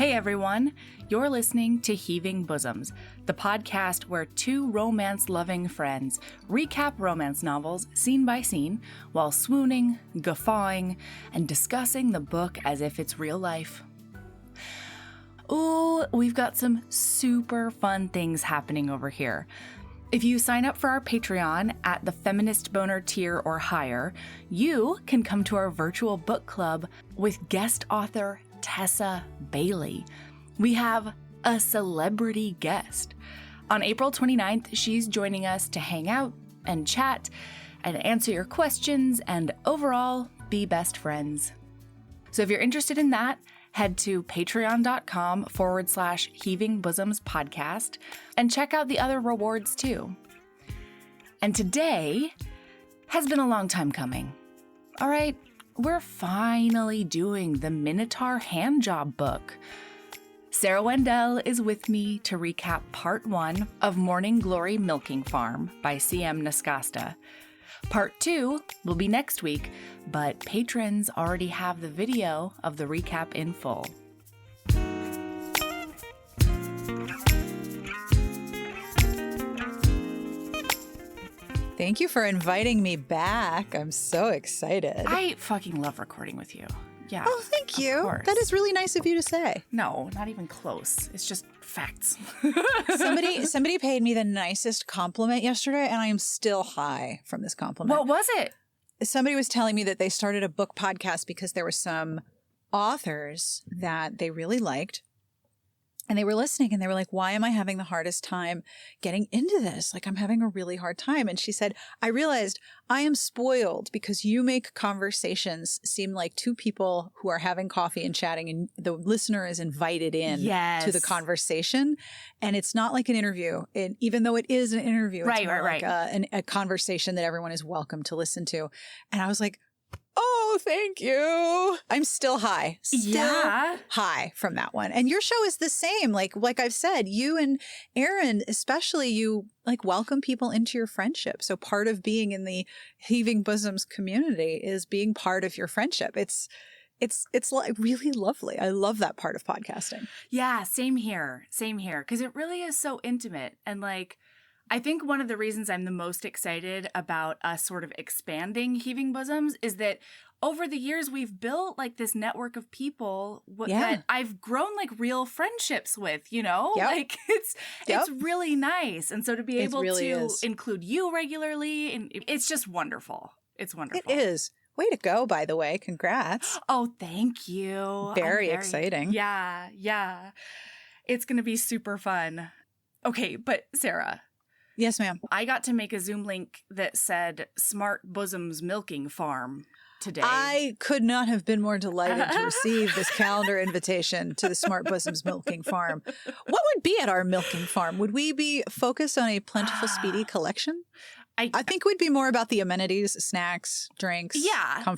Hey everyone, you're listening to Heaving Bosoms, the podcast where two romance-loving friends recap romance novels scene by scene while swooning, guffawing, and discussing the book as if it's real life. Ooh, we've got some super fun things happening over here. If you sign up for our Patreon at the Feminist Boner tier or higher, you can come to our virtual book club with guest author Tessa Bailey. We have a celebrity guest. On April 29th, she's joining us to hang out and chat and answer your questions and overall be best friends. So if you're interested in that, head to patreon.com/Heaving Bosoms podcast and check out the other rewards too. And today has been a long time coming. All right, we're finally doing the Minotaur handjob book. Sarah Wendell is with me to recap part 1 of Morning Glory Milking Farm by CM Nascosta. Part 2 will be next week, but patrons already have the video of the recap in full. Thank you for inviting me back. I'm so excited. I fucking love recording with you. Yeah. Oh, thank you. Course. That is really nice of you to say. No, not even close. It's just facts. Somebody paid me the nicest compliment yesterday, and I am still high from this compliment. What was it? Somebody was telling me that they started a book podcast because there were some authors that they really liked. And they were listening and they were like, why am I having the hardest time getting into this? Like, I'm having a really hard time. And she said, I realized I am spoiled because you make conversations seem like two people who are having coffee and chatting, and the listener is invited in to the conversation. And it's not like an interview. And even though it is an interview, it's more like a conversation that everyone is welcome to listen to. And I was like, oh, thank you. I'm still high. High from that one. And your show is the same. Like I've said, you and Aaron, especially, you like welcome people into your friendship. So part of being in the Heaving Bosoms community is being part of your friendship. It's like really lovely. I love that part of podcasting. Yeah, same here. Same here. Because it really is so intimate. And like, I think one of the reasons I'm the most excited about us sort of expanding Heaving Bosoms is that over the years we've built like this network of people that I've grown like real friendships with, you know? Yep. Like it's really nice. And so to be able to include you regularly, and it's just wonderful. It's wonderful. It is. Way to go, by the way. Congrats. Oh, thank you. Very exciting. Yeah. It's going to be super fun. Okay, but Sarah. Yes, ma'am. I got to make a Zoom link that said Smart Bosoms Milking Farm today. I could not have been more delighted to receive this calendar invitation to the Smart Bosoms Milking Farm. What would be at our milking farm? Would we be focused on a plentiful, speedy collection? I think we'd be more about the amenities, snacks, drinks,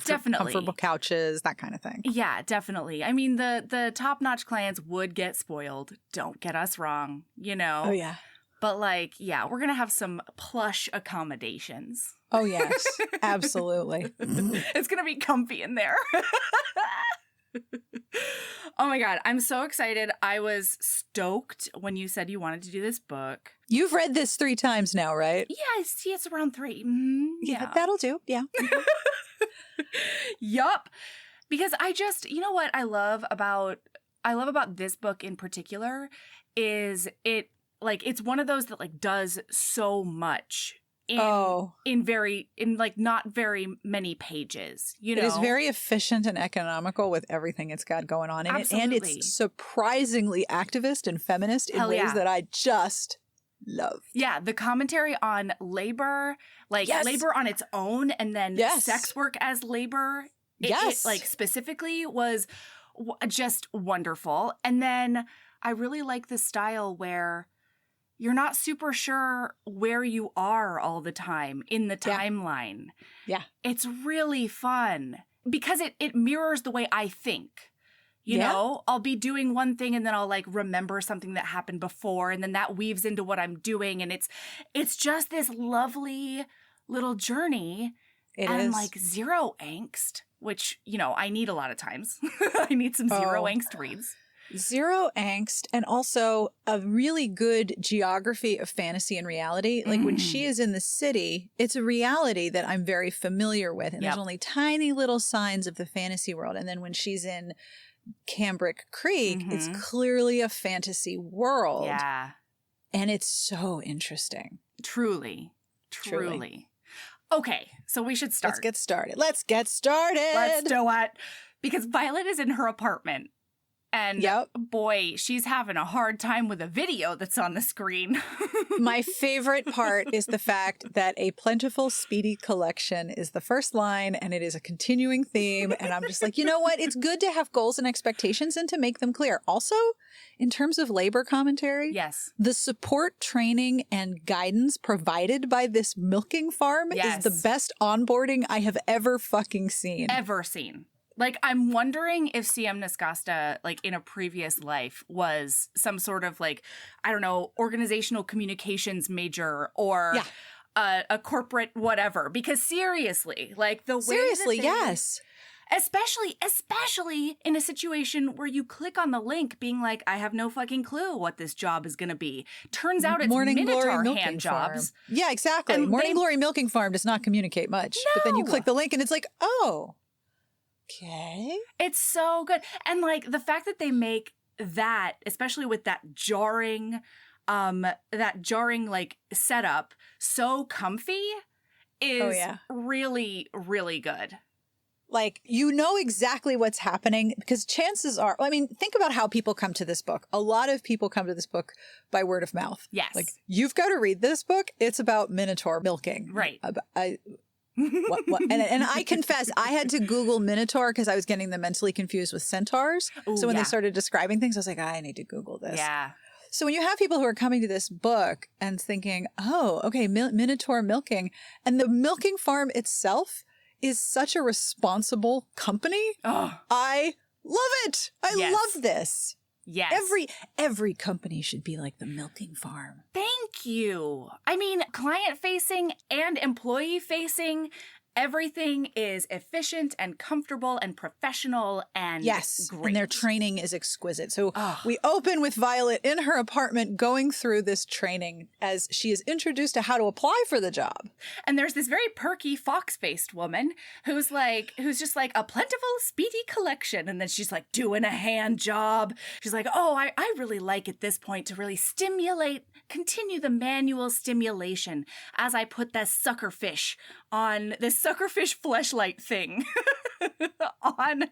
definitely. Comfortable couches, that kind of thing. Yeah, definitely. I mean, the top-notch clients would get spoiled. Don't get us wrong, you know? Oh, yeah. But like, yeah, we're going to have some plush accommodations. Oh, yes. Absolutely. It's going to be comfy in there. Oh my God. I'm so excited. I was stoked when you said you wanted to do this book. You've read this 3 times now, right? Yeah, see, it's around 3. Mm-hmm. Yeah, that'll do. Yeah. Yup. Because I just, you know what I love about this book in particular is it's one of those that like does so much in not very many pages, you know. It is very efficient and economical with everything it's got going on in Absolutely. it. And it's surprisingly activist and feminist in ways that I just love. Yeah, the commentary on labor, labor on its own, and then sex work as labor, it specifically was just wonderful. And then I really like the style where you're not super sure where you are all the time in the timeline. Yeah. It's really fun because it mirrors the way I think. You know, I'll be doing one thing and then I'll like remember something that happened before, and then that weaves into what I'm doing, and it's just this lovely little journey. It and is. Like zero angst, which, you know, I need a lot of times. I need some zero angst reads. Zero angst, and also a really good geography of fantasy and reality. Like when she is in the city, it's a reality that I'm very familiar with. And there's only tiny little signs of the fantasy world. And then when she's in Cambric Creek, it's clearly a fantasy world. Yeah. And it's so interesting. Truly. Okay, so we should start. Let's get started. Let's do it. Because Violet is in her apartment. And boy, she's having a hard time with a video that's on the screen. My favorite part is the fact that a plentiful, speedy collection is the first line, and it is a continuing theme. And I'm just like, you know what? It's good to have goals and expectations and to make them clear. Also, in terms of labor commentary, yes, the support, training, and guidance provided by this milking farm is the best onboarding I have ever fucking seen. Like, I'm wondering if CM Nascosta, like, in a previous life was some sort of, like, I don't know, organizational communications major or a corporate whatever. Because seriously, like, the way Seriously, yes. Especially in a situation where you click on the link being like, I have no fucking clue what this job is going to be. Turns out it's Minotaur hand jobs. Yeah, exactly. And Morning Glory Milking Farm does not communicate much. No. But then you click the link and it's like, oh. Okay. It's so good. And like the fact that they make that, especially with that jarring like setup so comfy is really, really good. Like, you know exactly what's happening because chances are, I mean, think about how people come to this book. A lot of people come to this book by word of mouth. Yes. Like, you've got to read this book. It's about Minotaur milking. Right. What? And I confess, I had to Google Minotaur because I was getting them mentally confused with centaurs. Ooh, so when they started describing things, I was like, I need to Google this. Yeah. So when you have people who are coming to this book and thinking, oh, okay, Minotaur milking, and the milking farm itself is such a responsible company. Oh. I love it. I love this. Yes. Every company should be like the milking farm. Thank you. I mean, client facing and employee facing, everything is efficient and comfortable and professional and great. And their training is exquisite. So we open with Violet in her apartment going through this training as she is introduced to how to apply for the job. And there's this very perky fox-faced woman who's just like a plentiful, speedy collection. And then she's like doing a hand job. She's like, oh, I really like at this point to really continue the manual stimulation as I put this suckerfish fleshlight thing on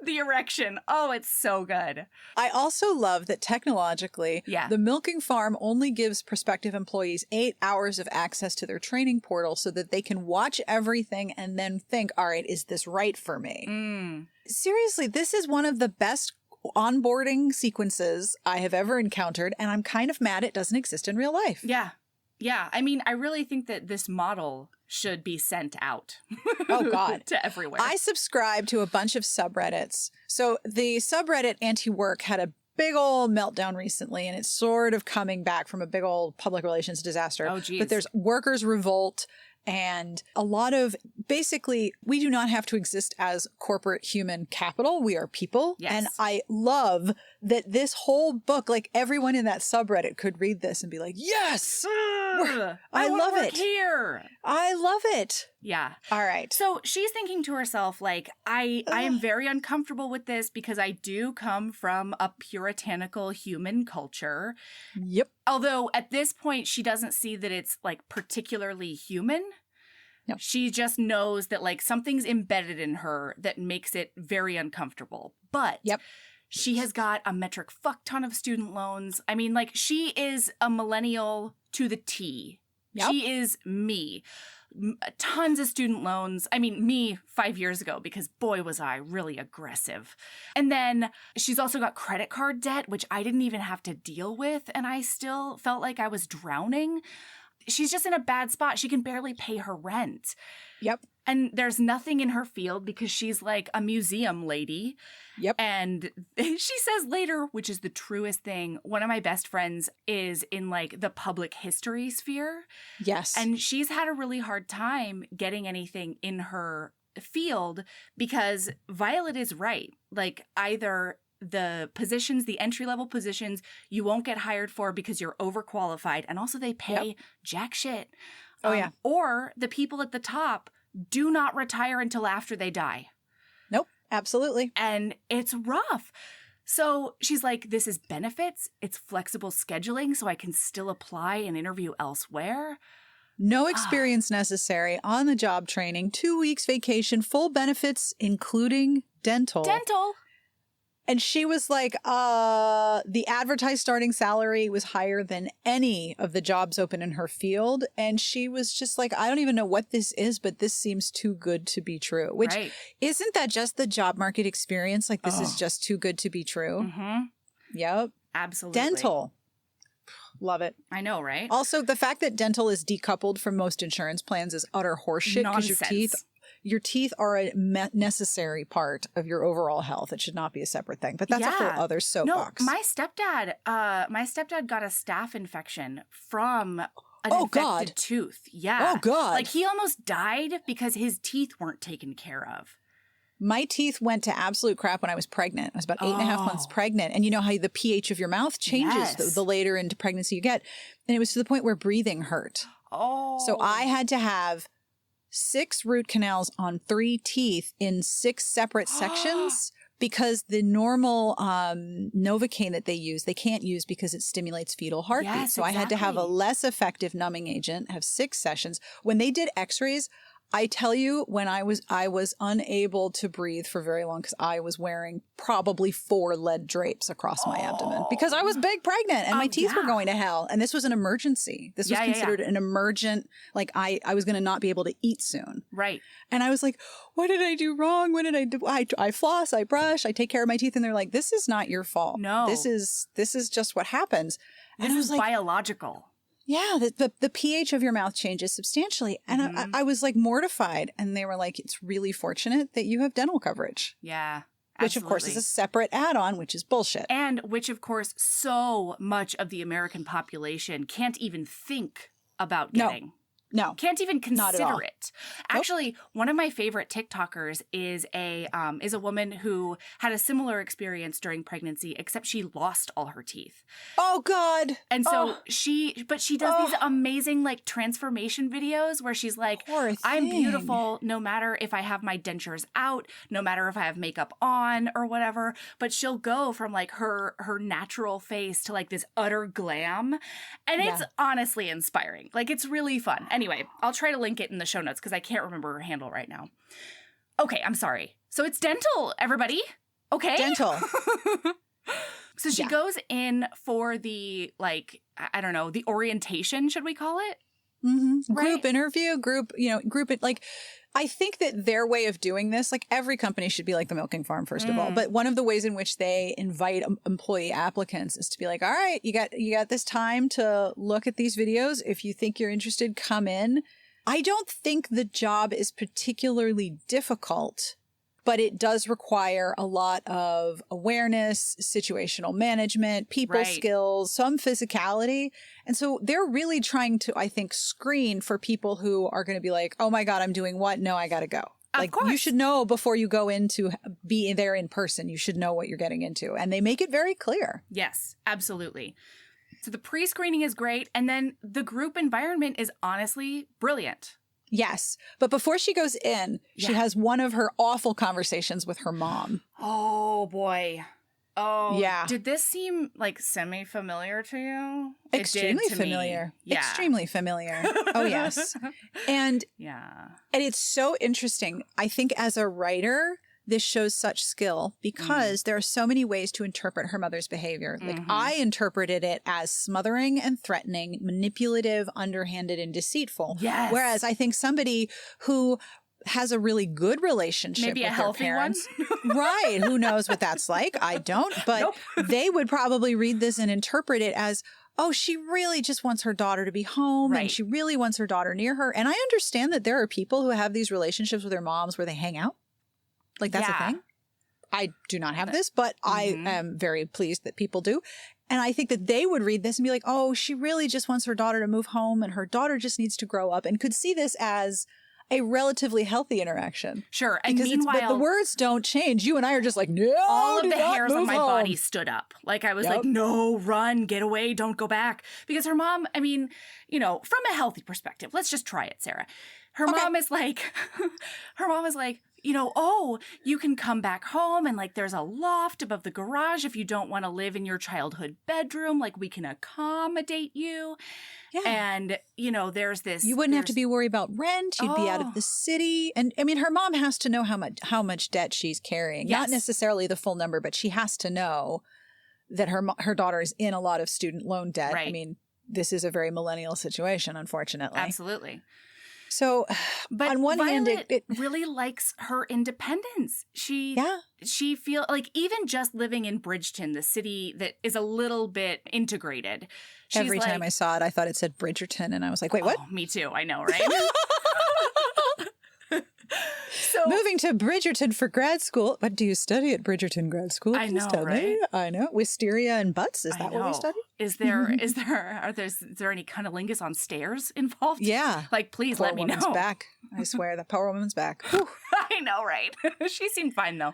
the erection. Oh, it's so good. I also love that technologically, the milking farm only gives prospective employees 8 hours of access to their training portal so that they can watch everything and then think, all right, is this right for me? Seriously, this is one of the best onboarding sequences I have ever encountered, and I'm kind of mad it doesn't exist in real life. Yeah. I mean, I really think that this model should be sent out. Oh, God. To everywhere. I subscribe to a bunch of subreddits. So the subreddit Anti-Work had a big old meltdown recently, and it's sort of coming back from a big old public relations disaster. Oh, geez. But there's workers' revolt and a lot of, basically, we do not have to exist as corporate human capital. We are people. Yes. And I love that this whole book, like everyone in that subreddit could read this and be like, yes, I love it. Here. I love it. Yeah. All right. So she's thinking to herself, like, I am very uncomfortable with this because I do come from a puritanical human culture. Yep. Although at this point, she doesn't see that it's like particularly human. No. She just knows that like something's embedded in her that makes it very uncomfortable. But she has got a metric fuck ton of student loans. I mean, like, she is a millennial to the T. Yep. She is me. Tons of student loans. I mean, me 5 years ago, because boy, was I really aggressive. And then she's also got credit card debt, which I didn't even have to deal with. And I still felt like I was drowning. She's just in a bad spot. She can barely pay her rent. Yep. And there's nothing in her field because she's like a museum lady. Yep. And she says later, which is the truest thing, one of my best friends is in like the public history sphere. Yes. And she's had a really hard time getting anything in her field because Violet is right. Like, either the positions, the entry-level positions, you won't get hired for because you're overqualified. And also they pay jack shit. Oh, yeah. Or the people at the top do not retire until after they die. Nope. Absolutely. And it's rough. So she's like, this is benefits. It's flexible scheduling, so I can still apply and interview elsewhere. No experience necessary, on the job training, 2 weeks vacation, full benefits, including dental. Dental. And she was like, the advertised starting salary was higher than any of the jobs open in her field. And she was just like, I don't even know what this is, but this seems too good to be true. Which isn't that just the job market experience? Like, this is just too good to be true. Mm-hmm. Yep. Absolutely. Dental. Love it. I know, right? Also, the fact that dental is decoupled from most insurance plans is utter horseshit because your teeth are a necessary part of your overall health. It should not be a separate thing. But that's a whole other soapbox. No, my stepdad got a staph infection from an infected tooth. Yeah. Oh, God. Like, he almost died because his teeth weren't taken care of. My teeth went to absolute crap when I was pregnant. I was about 8.5 months pregnant. And you know how the pH of your mouth changes the later into pregnancy you get. And it was to the point where breathing hurt. Oh. So I had to have 6 root canals on 3 teeth in 6 separate sections because the normal Novocaine that they can't use because it stimulates fetal heartbeat. Yes, so I had to have a less effective numbing agent, have 6 sessions. When they did x-rays, I tell you, when I was unable to breathe for very long because I was wearing probably 4 lead drapes across my abdomen because I was big pregnant and my teeth were going to hell. And this was an emergency. This was considered an emergent, like I was going to not be able to eat soon. Right. And I was like, what did I do wrong? What did I do? I floss, I brush, I take care of my teeth. And they're like, this is not your fault. No. This is just what happens. This is like, biological. Yeah, the pH of your mouth changes substantially. And I was like mortified. And they were like, it's really fortunate that you have dental coverage. Yeah. Which, of course, is a separate add-on, which is bullshit. And which, of course, so much of the American population can't even think about getting. No. Can't even consider it. Nope. Actually, one of my favorite TikTokers is a woman who had a similar experience during pregnancy, except she lost all her teeth. Oh, God. And so she does these amazing like transformation videos where she's like, I'm beautiful no matter if I have my dentures out, no matter if I have makeup on or whatever. But she'll go from like her natural face to like this utter glam. And it's honestly inspiring. Like, it's really fun. Anyway, I'll try to link it in the show notes because I can't remember her handle right now. Okay, I'm sorry. So it's dental, everybody. Okay? Dental. So she goes in for the, like, I don't know, the orientation, should we call it? Mm-hmm. Right? Group interview, group, like, I think that their way of doing this, like every company should be like the milking farm, first of all. But one of the ways in which they invite employee applicants is to be like, all right, you got this time to look at these videos. If you think you're interested, come in. I don't think the job is particularly difficult, but it does require a lot of awareness, situational management, people skills, some physicality. And so they're really trying to, I think, screen for people who are going to be like, oh my God, I'm doing what? No, I got to go. Like, you should know before you go in to be there in person. You should know what you're getting into. And they make it very clear. Yes, absolutely. So the pre-screening is great. And then the group environment is honestly brilliant. Yes. But before she goes in, she has one of her awful conversations with her mom. Oh, boy. Oh, yeah. Did this seem like semi-familiar to you? Extremely familiar. Yeah. Extremely familiar. Oh, yes. And it's so interesting. I think as a writer, this shows such skill because there are so many ways to interpret her mother's behavior. Like, I interpreted it as smothering and threatening, manipulative, underhanded, and deceitful. Yes. Whereas I think somebody who has a really good relationship with their parents, right? Who knows what that's like? I don't, but they would probably read this and interpret it as, oh, she really just wants her daughter to be home and she really wants her daughter near her. And I understand that there are people who have these relationships with their moms where they hang out. Like, that's a thing. I do not have this, but I am very pleased that people do. And I think that they would read this and be like, oh, she really just wants her daughter to move home and her daughter just needs to grow up, and could see this as a relatively healthy interaction. Sure. And Because meanwhile, but the words don't change. You and I are just like, no, all of do the not hairs on move my home. body stood up. Like I was like, no, run, get away, don't go back. Because her mom, I mean, you know, from a healthy perspective, let's just try it, Sarah. Her mom is like, you know, oh, you can come back home and like there's a loft above the garage if you don't want to live in your childhood bedroom. Like we can accommodate you. Yeah. And, you know, there's this. You wouldn't have to be worried about rent. You'd be out of the city. And I mean, her mom has to know how much debt she's carrying. Yes. Not necessarily the full number, but she has to know that her daughter is in a lot of student loan debt. Right. I mean, this is a very millennial situation, unfortunately. Absolutely. So, but on one hand, it really likes her independence. She feels like even just living in Bridgeton, the city that is a little bit integrated. Every time I saw it, I thought it said Bridgerton, and I was like, wait, what? Me too. I know, right? So, moving to Bridgerton for grad school. What do you study at Bridgerton grad school? Please tell me. I know. Wisteria and butts. Is that what we study? Is there any cunnilingus on stairs involved? Yeah. Like, please let me know. Poor woman's back. I swear, that poor woman's back. I know, right? She seemed fine, though.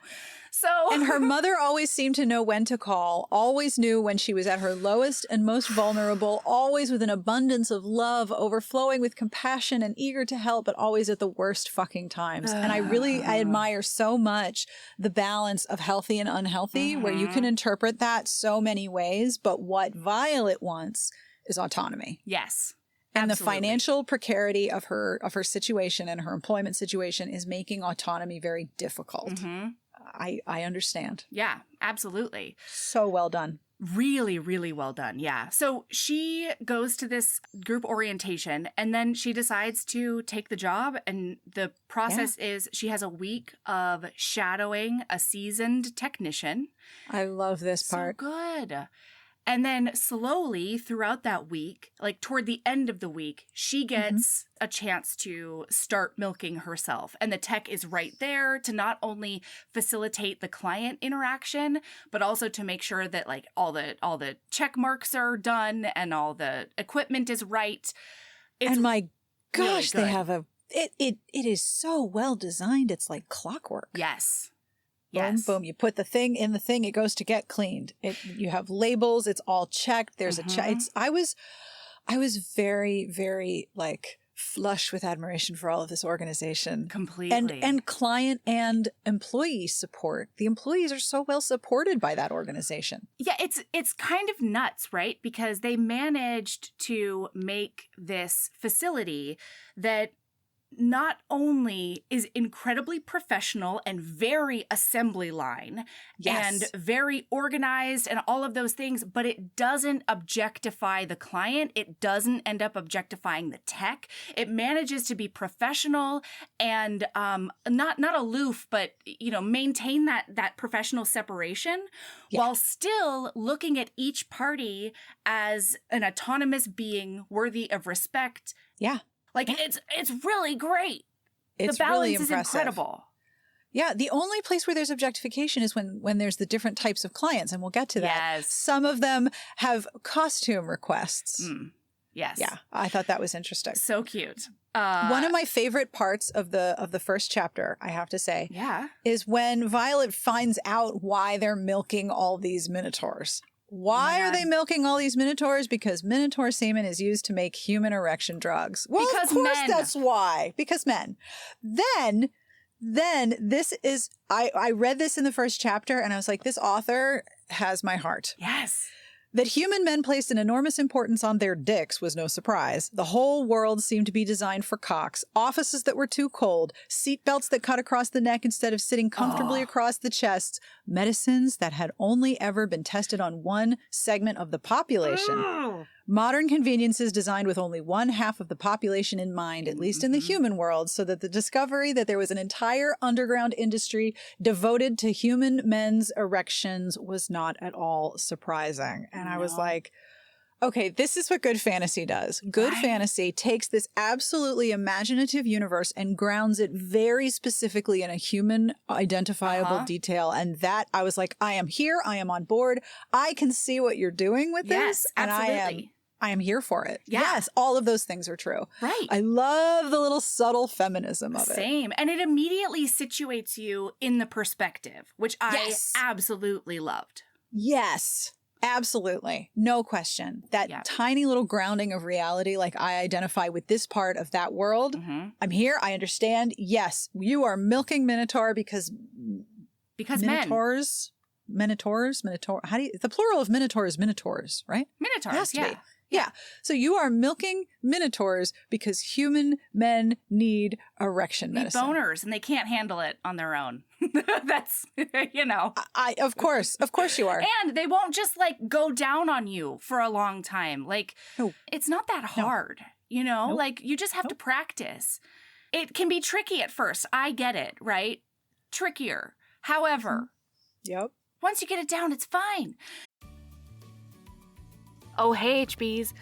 And her mother always seemed to know when to call, always knew when she was at her lowest and most vulnerable, always with an abundance of love, overflowing with compassion and eager to help, but always at the worst fucking times. And I admire so much the balance of healthy and unhealthy, where you can interpret that so many ways, but what Violet wants is autonomy. Yes. And Absolutely. the financial precarity of her situation and her employment situation is making autonomy very difficult. Mm-hmm. I understand. Yeah, absolutely. So well done. Really, really well done. Yeah. So she goes to this group orientation and then she decides to take the job. And the process is she has a week of shadowing a seasoned technician. I love this part. So good. And then slowly throughout that week, like toward the end of the week, she gets a chance to start milking herself. And the tech is right there to not only facilitate the client interaction, but also to make sure that like all the check marks are done and all the equipment is right. It's and my gosh, really they have it is so well designed. It's like clockwork. Yes. Boom, boom. You put the thing in the thing, it goes to get cleaned. You have labels, it's all checked. There's a check. I was very, very like flush with admiration for all of this organization. Completely. And client and employee support. The employees are so well supported by that organization. Yeah, it's kind of nuts, right? Because they managed to make this facility that not only is incredibly professional and very assembly line and very organized and all of those things, but it doesn't objectify the client. It doesn't end up objectifying the tech. It manages to be professional and not aloof, but maintain that professional separation while still looking at each party as an autonomous being worthy of respect. Yeah. Like, it's really great. It's the balance really is impressive. incredible. Yeah, the only place where there's objectification is when there's the different types of clients, and we'll get to that. Yes. Some of them have costume requests. Yes. Yeah, I thought that was interesting. So cute. One of my favorite parts of the first chapter, I have to say, is when Violet finds out why they're milking all these minotaurs. Why are they milking all these minotaurs? Because minotaur semen is used to make human erection drugs. Well, because of course men. That's why. Because men. Then this is, I read this in the first chapter and I was like, this author has my heart. Yes. That human men placed an enormous importance on their dicks was no surprise. The whole world seemed to be designed for cocks. Offices that were too cold, seatbelts that cut across the neck instead of sitting comfortably across the chest, medicines that had only ever been tested on one segment of the population. Modern conveniences designed with only one half of the population in mind, at least in the human world, so that the discovery that there was an entire underground industry devoted to human men's erections was not at all surprising. And I was like, okay, this is what good fantasy does. Good fantasy takes this absolutely imaginative universe and grounds it very specifically in a human identifiable detail. And that I was like, I am here. I am on board. I can see what you're doing with this. Yes, absolutely. I am here for it. Yeah. Yes, all of those things are true. Right. I love the little subtle feminism of it. Same. And it immediately situates you in the perspective, which I Yes. absolutely loved. Yes, absolutely. No question. That tiny little grounding of reality, like I identify with this part of that world. Mm-hmm. I'm here. I understand. Yes, you are milking Minotaur because Minotaur. How do you, the plural of Minotaur is Minotaurs, right? Minotaurs, It has to yeah. be. Yeah. So you are milking Minotaurs because human men need erection medicine. Boners, and they can't handle it on their own. That's, you know. Of course you are. And they won't just like go down on you for a long time. Like, it's not that hard, you know? Nope. Like, you just have to practice. It can be tricky at first. I get it, right? Trickier. However, once you get it down, it's fine. Oh, hey, HBs.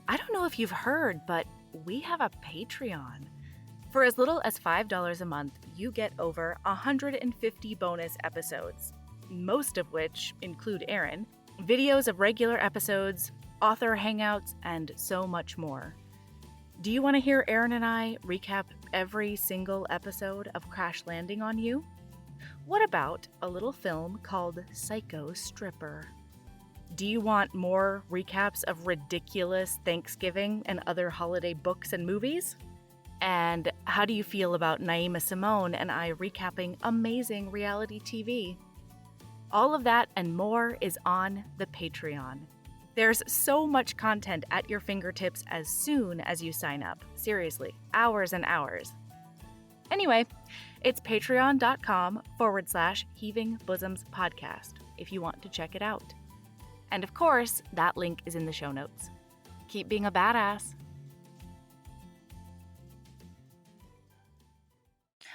I don't know if you've heard, but we have a Patreon. For as little as $5 a month, you get over 150 bonus episodes, most of which include Aaron, videos of regular episodes, author hangouts, and so much more. Do you want to hear Aaron and I recap every single episode of Crash Landing on You? What about a little film called Psycho Stripper? Do you want more recaps of ridiculous Thanksgiving and other holiday books and movies? And how do you feel about Naima Simone and I recapping amazing reality TV? All of that and more is on the Patreon. There's so much content at your fingertips as soon as you sign up. Seriously, hours and hours. Anyway, it's patreon.com/Heaving Bosoms Podcast if you want to check it out. And of course, that link is in the show notes. Keep being a badass.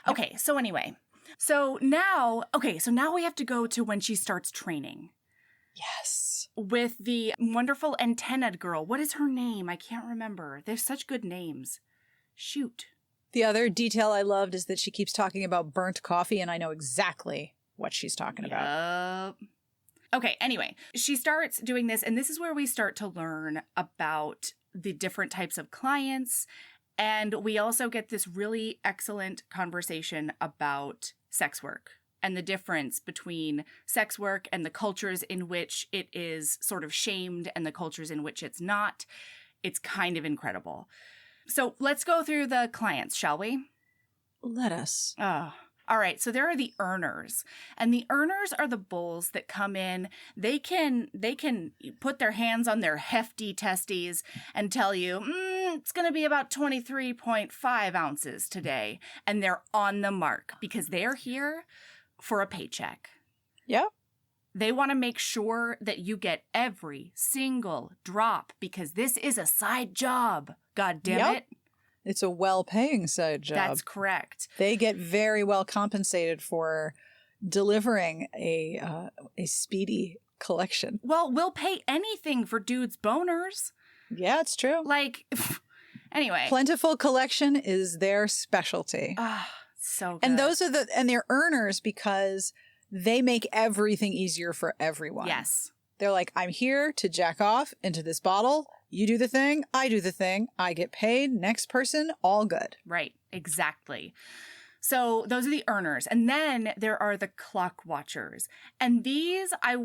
Okay, so anyway. So now we have to go to when she starts training. Yes. With the wonderful antennaed girl. What is her name? I can't remember. They have such good names. Shoot. The other detail I loved is that she keeps talking about burnt coffee, and I know exactly what she's talking about. Okay, anyway, she starts doing this, and this is where we start to learn about the different types of clients, and we also get this really excellent conversation about sex work and the difference between sex work and the cultures in which it is sort of shamed and the cultures in which it's not. It's kind of incredible. So let's go through the clients, shall we? Let us. All right, so there are the earners, and the earners are the bulls that come in. They can put their hands on their hefty testes and tell you, it's going to be about 23.5 ounces today, and they're on the mark because they're here for a paycheck. Yep. They want to make sure that you get every single drop because this is a side job. God damn it. It's a well-paying side job. That's correct. They get very well compensated for delivering a speedy collection. Well, we'll pay anything for dudes' boners. Yeah, it's true. Like, anyway. Plentiful collection is their specialty. So good. And they're earners because they make everything easier for everyone. Yes. They're like, I'm here to jack off into this bottle. You do the thing, I do the thing, I get paid, next person, all good. Right, exactly. So those are the earners. And then there are the clock watchers. And these I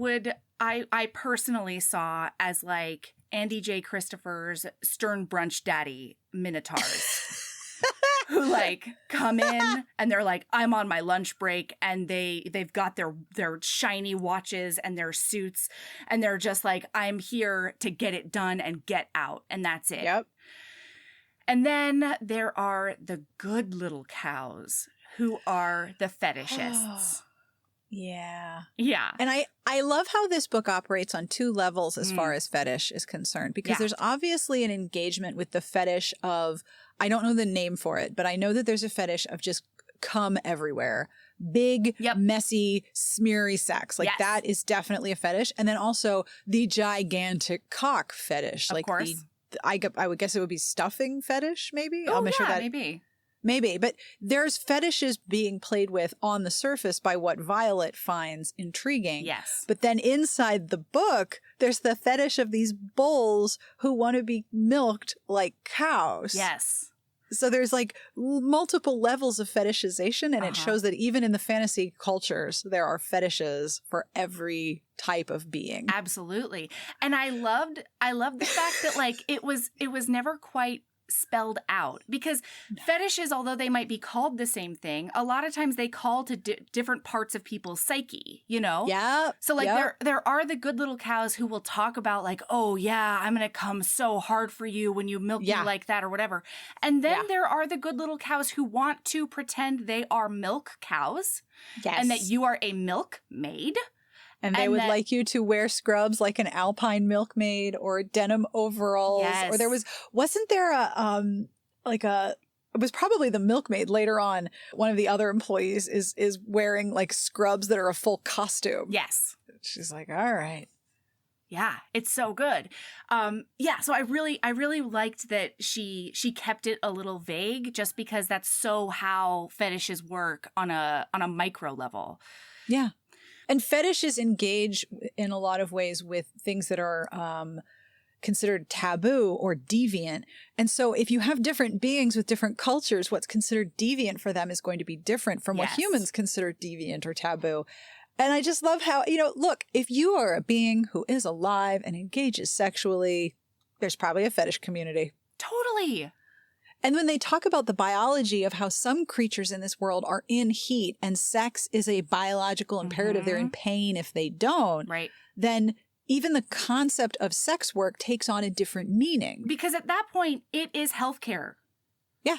personally saw as like Andy J. Christopher's Stern Brunch Daddy minotaurs. Who like come in and they're like, I'm on my lunch break, and they've got their shiny watches and their suits, and they're just like, I'm here to get it done and get out, and that's it. Yep. And then there are the good little cows who are the fetishists. Yeah. Yeah. And I love how this book operates on two levels as far as fetish is concerned, because there's obviously an engagement with the fetish of, I don't know the name for it, but I know that there's a fetish of just cum everywhere. Big, messy, smeary sex. Like that is definitely a fetish. And then also the gigantic cock fetish. Of like course. I would guess it would be stuffing fetish, maybe. Oh, I'm sure that maybe. Maybe, but there's fetishes being played with on the surface by what Violet finds intriguing. Yes. But then inside the book, there's the fetish of these bulls who want to be milked like cows. Yes. So there's like multiple levels of fetishization, and it shows that even in the fantasy cultures, there are fetishes for every type of being. Absolutely. And I loved the fact that like it was never quite spelled out, because fetishes, although they might be called the same thing, a lot of times they call to different parts of people's psyche, you know? Yeah. So like there are the good little cows who will talk about like, oh yeah, I'm going to come so hard for you when you milk me like that or whatever. And then there are the good little cows who want to pretend they are milk cows. Yes. And that you are a milkmaid. And they would like you to wear scrubs like an alpine milkmaid or denim overalls. Yes. Or wasn't there it was probably the milkmaid later on. One of the other employees is wearing like scrubs that are a full costume. Yes. She's like, all right. Yeah, it's so good. So I really liked that she kept it a little vague, just because that's so how fetishes work on a micro level. Yeah. And fetishes engage in a lot of ways with things that are considered taboo or deviant. And so if you have different beings with different cultures, what's considered deviant for them is going to be different from what humans consider deviant or taboo. And I just love how, look, if you are a being who is alive and engages sexually, there's probably a fetish community. Totally. And when they talk about the biology of how some creatures in this world are in heat and sex is a biological imperative, they're in pain if they don't, then even the concept of sex work takes on a different meaning. Because at that point, it is healthcare. Yeah.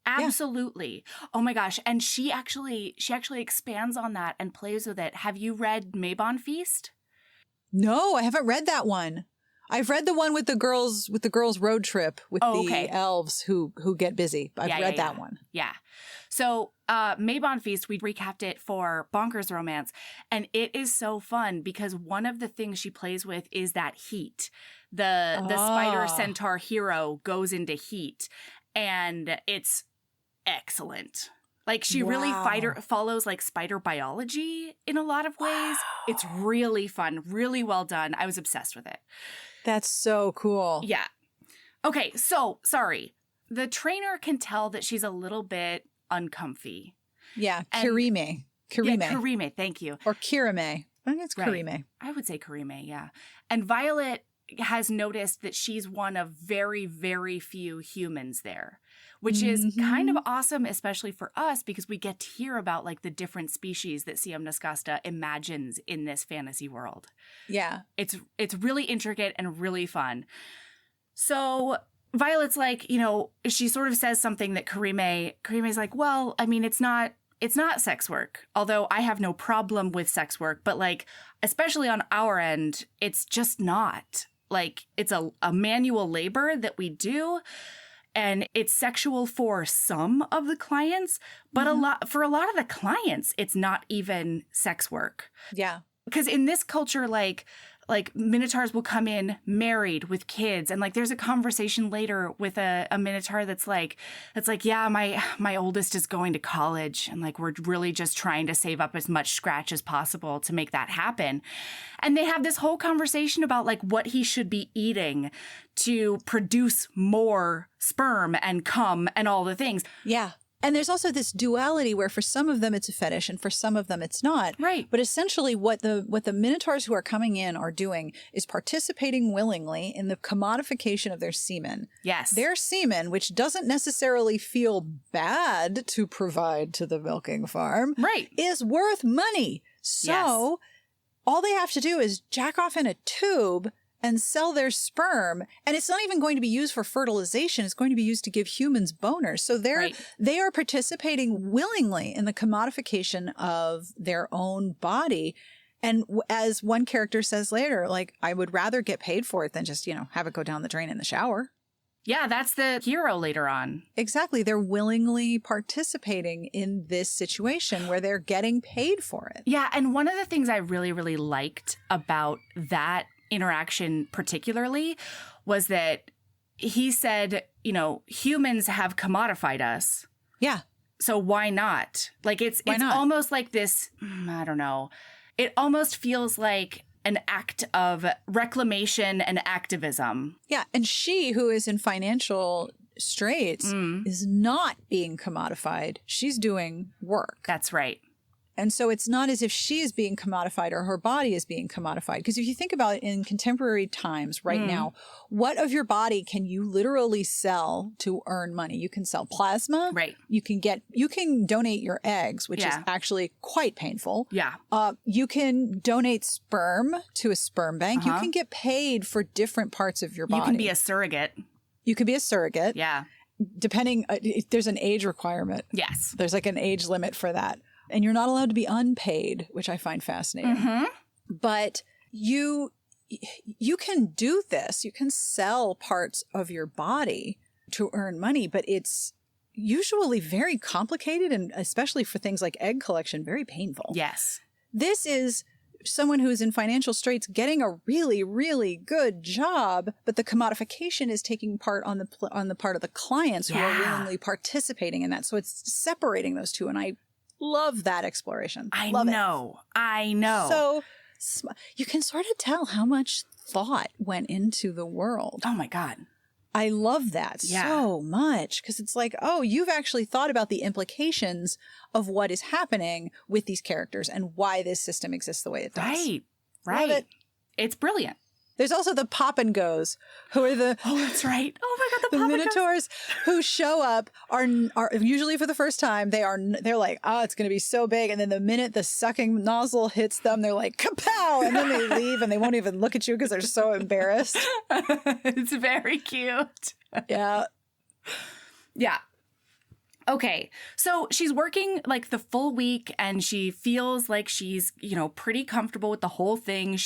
Absolutely. Yeah. Oh my gosh. And she actually expands on that and plays with it. Have you read Mabon Feast? No, I haven't read that one. I've read the one with the girls road trip with the elves who get busy. I've read that one. Yeah. So Mabon Feast, we recapped it for Bonkers Romance, and it is so fun because one of the things she plays with is that heat. The spider centaur hero goes into heat, and it's excellent. Like she really follows like spider biology in a lot of ways. Wow. It's really fun, really well done. I was obsessed with it. That's so cool. Yeah. Okay, so sorry. The trainer can tell that she's a little bit uncomfy. Yeah, Kirime. Yeah, Kirime, thank you. Or Kirime. I think it's Kirime. Right. I would say Kirime, yeah. And Violet has noticed that she's one of very, very few humans there, which is kind of awesome, especially for us, because we get to hear about like the different species that CM Nascosta imagines in this fantasy world. Yeah. It's really intricate and really fun. So Violet's like, she sort of says something that Karime's like, well, I mean, it's not sex work, although I have no problem with sex work, but like, especially on our end, it's just not. Like, it's a manual labor that we do, and it's sexual for some of the clients, but for a lot of the clients, it's not even sex work. Yeah. Because in this culture, like minotaurs will come in married with kids, and like there's a conversation later with a minotaur that's like, yeah, my oldest is going to college, and like we're really just trying to save up as much scratch as possible to make that happen. And they have this whole conversation about like what he should be eating to produce more sperm and cum and all the things. Yeah. And there's also this duality where for some of them it's a fetish and for some of them it's not. Right. But essentially what the minotaurs who are coming in are doing is participating willingly in the commodification of their semen. Yes. Their semen, which doesn't necessarily feel bad to provide to the milking farm, right, is worth money. So all they have to do is jack off in a tube and sell their sperm, and it's not even going to be used for fertilization. It's going to be used to give humans boners. So they are participating willingly in the commodification of their own body. And as one character says later, like, I would rather get paid for it than just, have it go down the drain in the shower. Yeah, that's the hero later on. Exactly. They're willingly participating in this situation where they're getting paid for it. Yeah, and one of the things I really, really liked about that interaction particularly was that he said, humans have commodified us, Yeah. So why not? Like it's almost like this, I don't know. It almost feels like an act of reclamation and activism. Yeah. And she, who is in financial straits, is not being commodified. She's doing work. That's right. And so it's not as if she is being commodified or her body is being commodified. Because if you think about it in contemporary times right now, what of your body can you literally sell to earn money? You can sell plasma. Right. You can donate your eggs, which is actually quite painful. Yeah. You can donate sperm to a sperm bank. You can get paid for different parts of your body. You can be a surrogate. You could be a surrogate. Yeah. Depending, there's an age requirement. Yes. There's like an age limit for that. And you're not allowed to be unpaid, which I find fascinating. But you can do this. You can sell parts of your body to earn money, but it's usually very complicated, and especially for things like egg collection, very painful. Yes. This is someone who is in financial straits getting a really, really good job, but the commodification is taking part on the part of the clients who are willingly participating in that. So it's separating those two, and I love that exploration. I know. So you can sort of tell how much thought went into the world. Oh my God. I love that so much, because it's like, oh, you've actually thought about the implications of what is happening with these characters and why this system exists the way it does. Right. It's brilliant. There's also the pop and goes, who are the that's right. Oh my God, the minotaurs who show up are usually for the first time. They're like, oh, it's going to be so big, and then the minute the sucking nozzle hits them, they're like, kapow, and then they leave and they won't even look at you because they're so embarrassed. It's very cute. Yeah. Okay, so she's working like the full week, and she feels like she's pretty comfortable with the whole thing.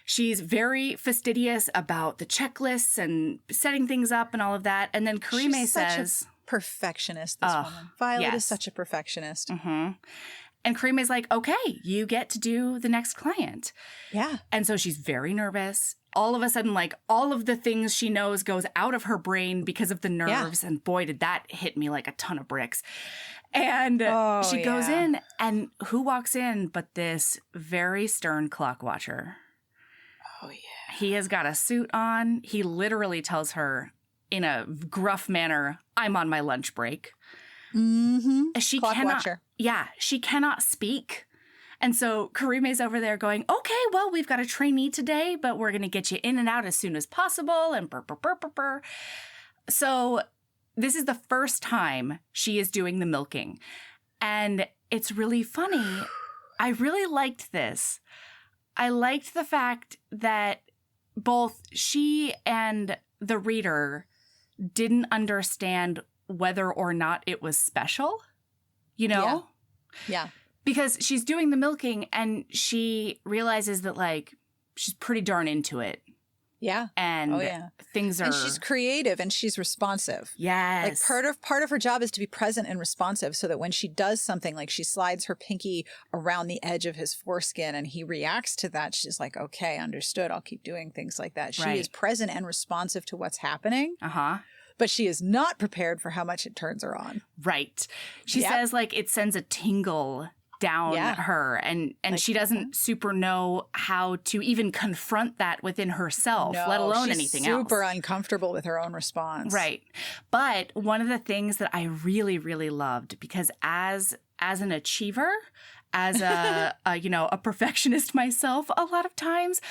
She's very fastidious about the checklists and setting things up and all of that. And then Karime says... Such a perfectionist, this woman. Violet is such a perfectionist. And Karime's like, okay, you get to do the next client. Yeah. And so she's very nervous. All of a sudden, like, all of the things she knows goes out of her brain because of the nerves. And boy, did that hit me like a ton of bricks. And she goes in, and who walks in but this very stern clock watcher? Oh, yeah. He has got a suit on. He literally tells her in a gruff manner, I'm on my lunch break. She Clock cannot, watcher. Yeah, she cannot speak. And so Karime's over there going, okay, well, we've got a trainee today, but we're going to get you in and out as soon as possible. And burr, burr, burr, burr, burr. So this is the first time she is doing the milking. And it's really funny. I really liked this. I liked the fact that both she and the reader didn't understand whether or not it was special, Yeah. Because she's doing the milking and she realizes that, like, she's pretty darn into it. Yeah. And things are... And she's creative and she's responsive. Yes. Like part of her job is to be present and responsive, so that when she does something, like she slides her pinky around the edge of his foreskin and he reacts to that, she's like, okay, understood. I'll keep doing things like that. She is present and responsive to what's happening. But she is not prepared for how much it turns her on. Right. She says, like, it sends a tingle down her, and like, she doesn't super know how to even confront that within herself, let alone anything else. Super uncomfortable with her own response. Right. But one of the things that I really, really loved, because as an achiever, as a perfectionist myself, a lot of times,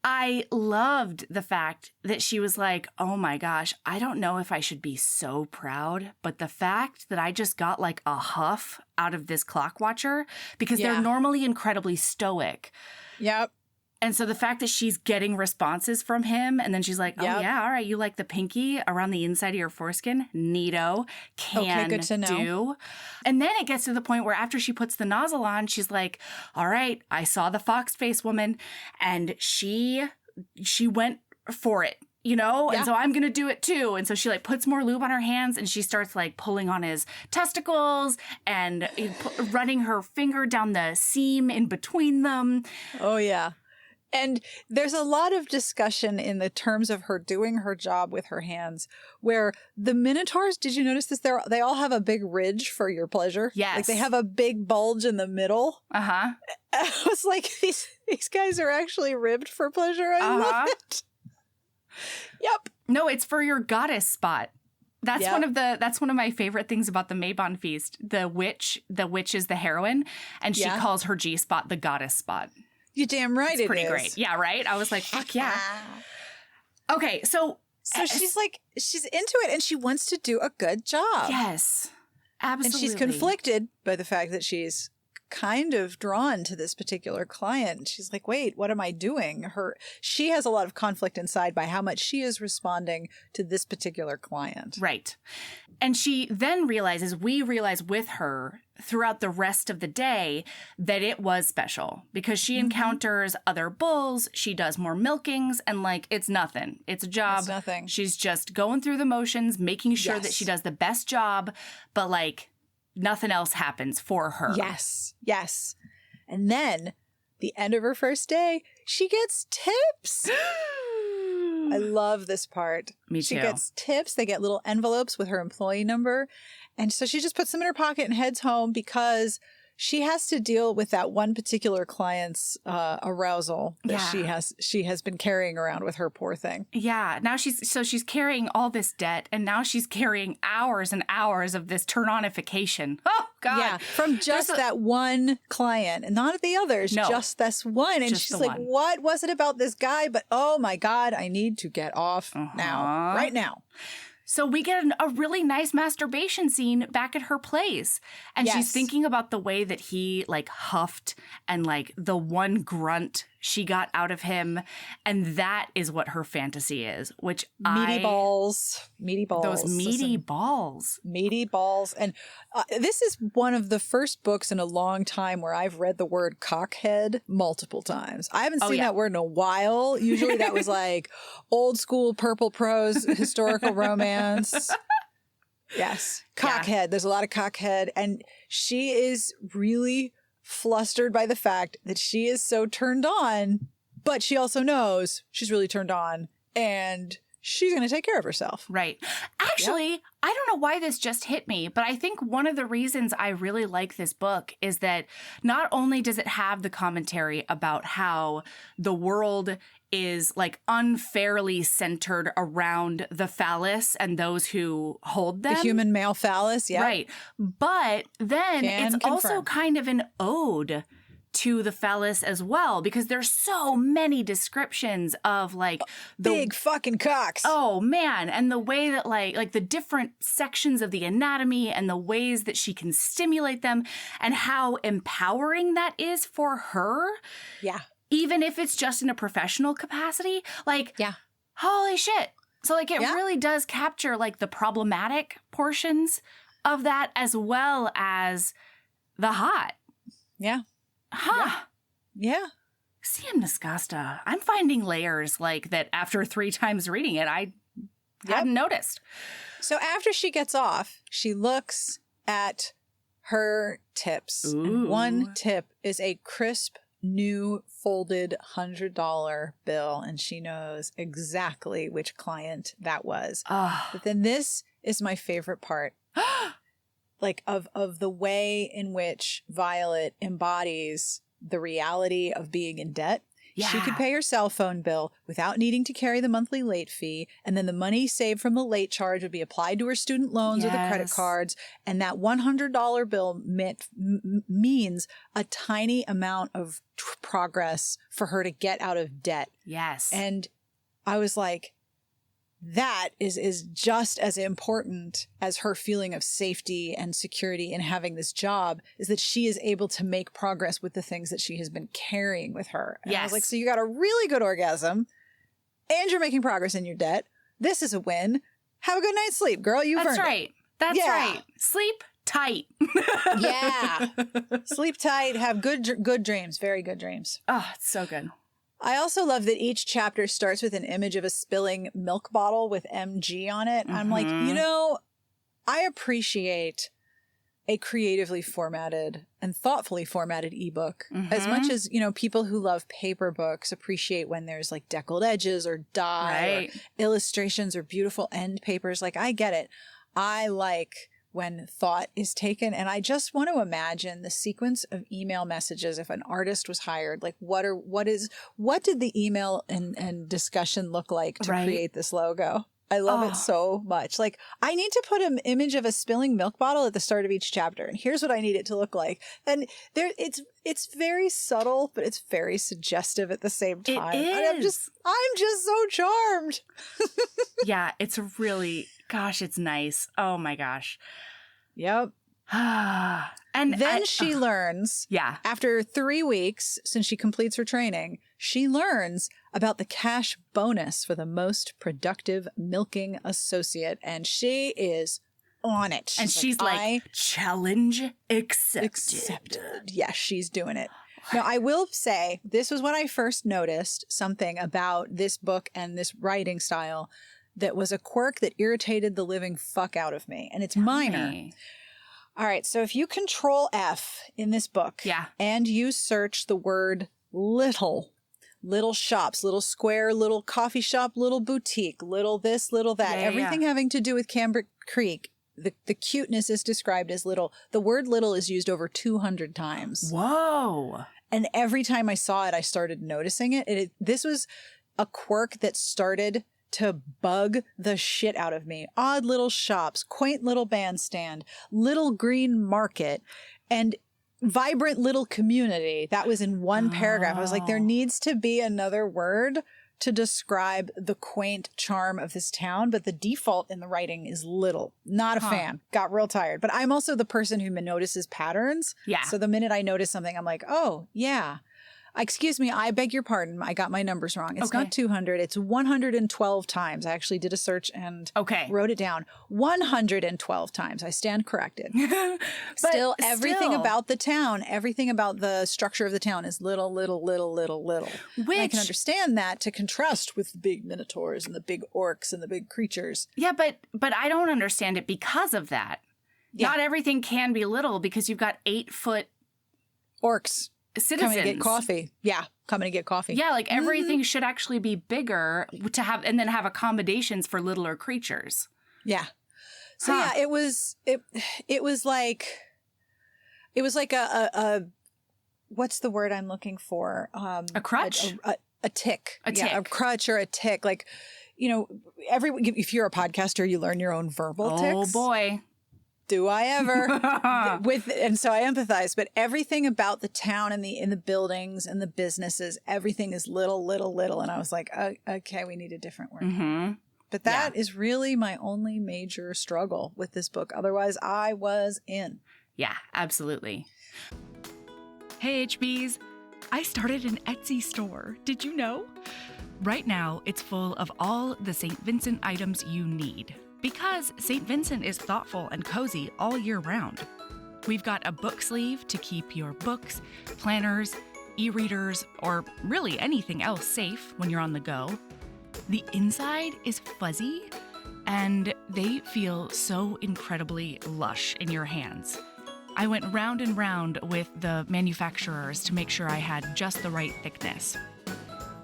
I loved the fact that she was like, oh my gosh, I don't know if I should be so proud, but the fact that I just got like a huff out of this clock watcher, because they're normally incredibly stoic. Yep. And so the fact that she's getting responses from him, and then she's like, oh yeah, all right, you like the pinky around the inside of your foreskin? Neato. Can good to know. do. And then it gets to the point where after she puts the nozzle on, she's like, all right, I saw the fox face woman, and she went for it, and so I'm going to do it too. And so she like puts more lube on her hands, and she starts like pulling on his testicles and running her finger down the seam in between them. Oh, yeah. And there's a lot of discussion in the terms of her doing her job with her hands, where the minotaurs, did you notice this? They all have a big ridge for your pleasure. Yes. Like they have a big bulge in the middle. Uh-huh. I was like, these guys are actually ribbed for pleasure. I love it. Yep. No, it's for your goddess spot. That's Yep. that's one of my favorite things about the Mabon feast. The witch is the heroine, and she calls her G spot the goddess spot. You're damn right. It's pretty great. Yeah, right? I was like, fuck yeah. Okay, so she's like, she's into it and she wants to do a good job. Yes, absolutely. And she's conflicted by the fact that she's kind of drawn to this particular client. She's like, wait, what am I doing? She has a lot of conflict inside by how much she is responding to this particular client. Right. And she then we realize with her throughout the rest of the day that it was special because she encounters other bulls. She does more milkings and like, it's nothing. It's a job. It's nothing. She's just going through the motions, making sure that she does the best job, but like nothing else happens for her. Yes. Yes. And then the end of her first day, she gets tips. I love this part. Me too. She gets tips. They get little envelopes with her employee number. And so she just puts them in her pocket and heads home because she has to deal with that one particular client's arousal that she has been carrying around with her, poor thing. Yeah. Now she's carrying all this debt, and now she's carrying hours and hours of this turn-onification. Oh God. Yeah. From just that one client and not the others, just this one. And she's like, what was it about this guy? But oh my God, I need to get off now, right now. So we get a really nice masturbation scene back at her place. And she's thinking about the way that he like huffed and like the one grunt she got out of him. And that is what her fantasy is, which Meaty balls. Those meaty balls. Meaty balls. And this is one of the first books in a long time where I've read the word cockhead multiple times. I haven't seen that word in a while. Usually that was like old school purple prose, historical romance. Yes. Cockhead. Yeah. There's a lot of cockhead. And she is really flustered by the fact that she is so turned on, but she also knows she's really turned on and she's going to take care of herself. Right. Actually, I don't know why this just hit me, but I think one of the reasons I really like this book is that not only does it have the commentary about how the world is like unfairly centered around the phallus and those who hold them. The human male phallus, yeah. Right. But then it's also kind of an ode to the phallus as well, because there's so many descriptions of like the big fucking cocks. Oh man, and the way that like the different sections of the anatomy and the ways that she can stimulate them and how empowering that is for her. Yeah. Even if it's just in a professional capacity, like holy shit. So like it really does capture like the problematic portions of that as well as the hot. Yeah. Huh. Yeah. CM Nascosta. I'm finding layers like that after 3 times reading it. I hadn't noticed. So after she gets off, she looks at her tips. And one tip is a crisp, new folded $100 bill. And she knows exactly which client that was. But then this is my favorite part. Like of the way in which Violet embodies the reality of being in debt. Yeah. She could pay her cell phone bill without needing to carry the monthly late fee. And then the money saved from the late charge would be applied to her student loans or the credit cards. And that $100 bill means a tiny amount of progress for her to get out of debt. Yes. And I was like, that is just as important as her feeling of safety and security in having this job, is that she is able to make progress with the things that she has been carrying with her. And I was like, so you got a really good orgasm and you're making progress in your debt. This is a win. Have a good night's sleep, girl. You've earned it. That's right. Sleep tight. Yeah. Sleep tight. Have good dreams. Very good dreams. Oh, it's so good. I also love that each chapter starts with an image of a spilling milk bottle with MG on it. I'm like, I appreciate a creatively formatted and thoughtfully formatted ebook. Mm-hmm. As much as, people who love paper books appreciate when there's like deckled edges or dye or illustrations or beautiful end papers. Like, I get it. I like when thought is taken. And I just want to imagine the sequence of email messages if an artist was hired. Like, what did the email and discussion look like to create this logo? I love it so much. Like, I need to put an image of a spilling milk bottle at the start of each chapter, and here's what I need it to look like. And it's very subtle, but it's very suggestive at the same time. It is. And I'm just so charmed. Yeah, it's really, gosh, it's nice. Oh my gosh. Yep. And then she learns, after 3 weeks since she completes her training, she learns about the cash bonus for the most productive milking associate. And she is on it. And she's like, challenge accepted. Yes, she's doing it. Now, I will say, this was when I first noticed something about this book and this writing style that was a quirk that irritated the living fuck out of me. And it's minor. All right. So if you Control F in this book and you search the word little shops, little square, little coffee shop, little boutique, little this, little that, everything having to do with Cambric Creek, the cuteness is described as little. The word little is used over 200 times. Whoa. And every time I saw it, I started noticing it. This was a quirk that started to bug the shit out of me. Odd little shops, quaint little bandstand, little green market, and vibrant little community. That was in one paragraph. I was like, there needs to be another word to describe the quaint charm of this town, but the default in the writing is little. Not a fan. Got real tired. But I'm also the person who notices patterns. Yeah. So the minute I notice something, I'm like, oh, yeah. Excuse me, I beg your pardon. I got my numbers wrong. It's not 200. It's 112 times. I actually did a search and wrote it down. 112 times. I stand corrected. Still, everything about the town, everything about the structure of the town is little. Which, I can understand that to contrast with the big minotaurs and the big orcs and the big creatures. Yeah, but I don't understand it because of that. Yeah. Not everything can be little because you've got 8-foot orcs. Citizens. Coming to get coffee. Yeah, coming to get coffee. Yeah, like everything should actually be bigger to have, and then have accommodations for littler creatures. Yeah. So it was like a what's the word I'm looking for? A crutch? A tick. A tick. Yeah, a crutch or a tick. Like, if you're a podcaster, you learn your own verbal ticks. Oh boy. Do I ever? And so I empathize, but everything about the town and in the buildings and the businesses, everything is little. And I was like, okay, we need a different word. Mm-hmm. But that is really my only major struggle with this book. Otherwise, I was in. Yeah, absolutely. Hey, HBs. I started an Etsy store. Did you know? Right now, it's full of all the St. Vincent items you need. Because St. Vincent is thoughtful and cozy all year round. We've got a book sleeve to keep your books, planners, e-readers, or really anything else safe when you're on the go. The inside is fuzzy, and they feel so incredibly lush in your hands. I went round and round with the manufacturers to make sure I had just the right thickness.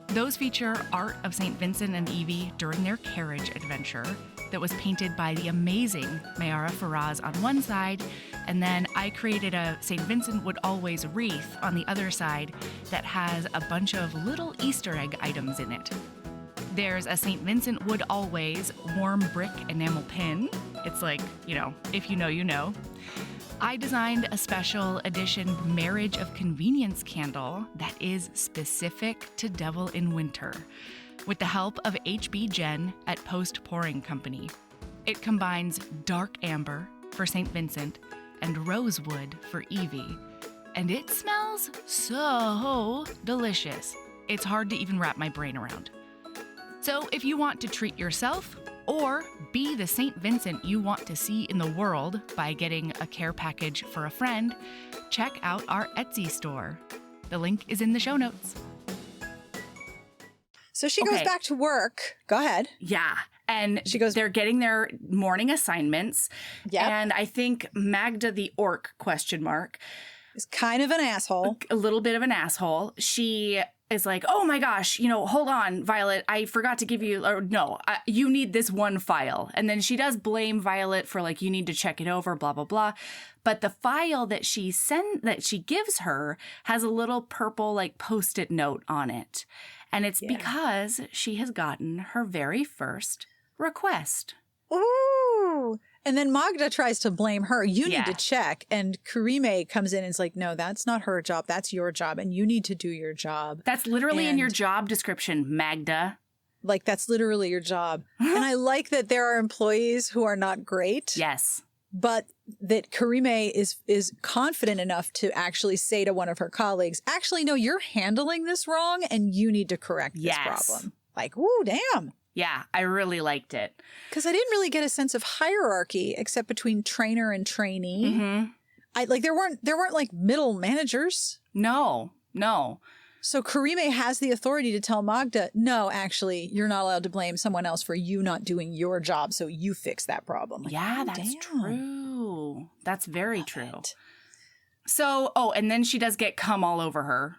Those feature art of St. Vincent and Evie during their carriage adventure that was painted by the amazing Mayara Faraz on one side, and then I created a St. Vincent Would Always wreath on the other side that has a bunch of little Easter egg items in it. There's a St. Vincent Would Always warm brick enamel pin. It's like, if you know, you know. I designed a special edition Marriage of Convenience candle that is specific to Devil in Winter, with the help of HB Jen at Post Pouring Company. It combines dark amber for St. Vincent and rosewood for Evie, and it smells so delicious. It's hard to even wrap my brain around. So if you want to treat yourself or be the St. Vincent you want to see in the world by getting a care package for a friend, check out our Etsy store. The link is in the show notes. So she goes back to work. Go ahead. Yeah. And they're getting their morning assignments. Yep. And I think Magda the orc, is kind of an asshole. A little bit of an asshole. She is like, oh my gosh, hold on, Violet. I forgot to give you, or no, you need this one file. And then she does blame Violet for like, you need to check it over, blah, blah, blah. But the file that she gives her has a little purple like Post-it note on it. And it's because she has gotten her very first request. Ooh. And then Magda tries to blame her. You need to check. And Kurime comes in and is like, no, that's not her job. That's your job. And you need to do your job. That's literally in your job description, Magda. Like, that's literally your job. And I like that there are employees who are not great. Yes. But that Kurime is confident enough to actually say to one of her colleagues, actually, no, you're handling this wrong and you need to correct this problem. Like, ooh, damn. Yeah, I really liked it. Because I didn't really get a sense of hierarchy except between trainer and trainee. Mm-hmm. There weren't like middle managers. No. So Kurime has the authority to tell Magda, no, actually, you're not allowed to blame someone else for you not doing your job, so you fix that problem. Like, yeah, that's true. That's very true. It. So, and then she does get cum all over her.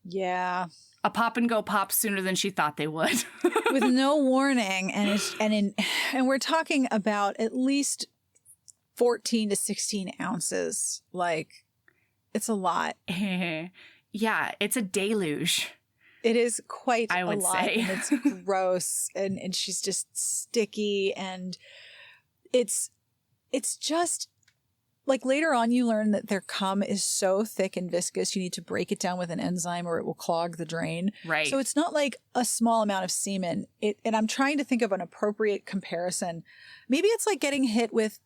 Yeah. A pop and go pops sooner than she thought they would. With no warning. And we're talking about at least 14 to 16 ounces. Like, it's a lot. Yeah, it's a deluge. It is quite I would a lot. say. And it's gross. And she's just sticky. And it's just... Like later on, you learn that their cum is so thick and viscous, you need to break it down with an enzyme or it will clog the drain. Right. So it's not like a small amount of semen. And I'm trying to think of an appropriate comparison. Maybe it's like getting hit with,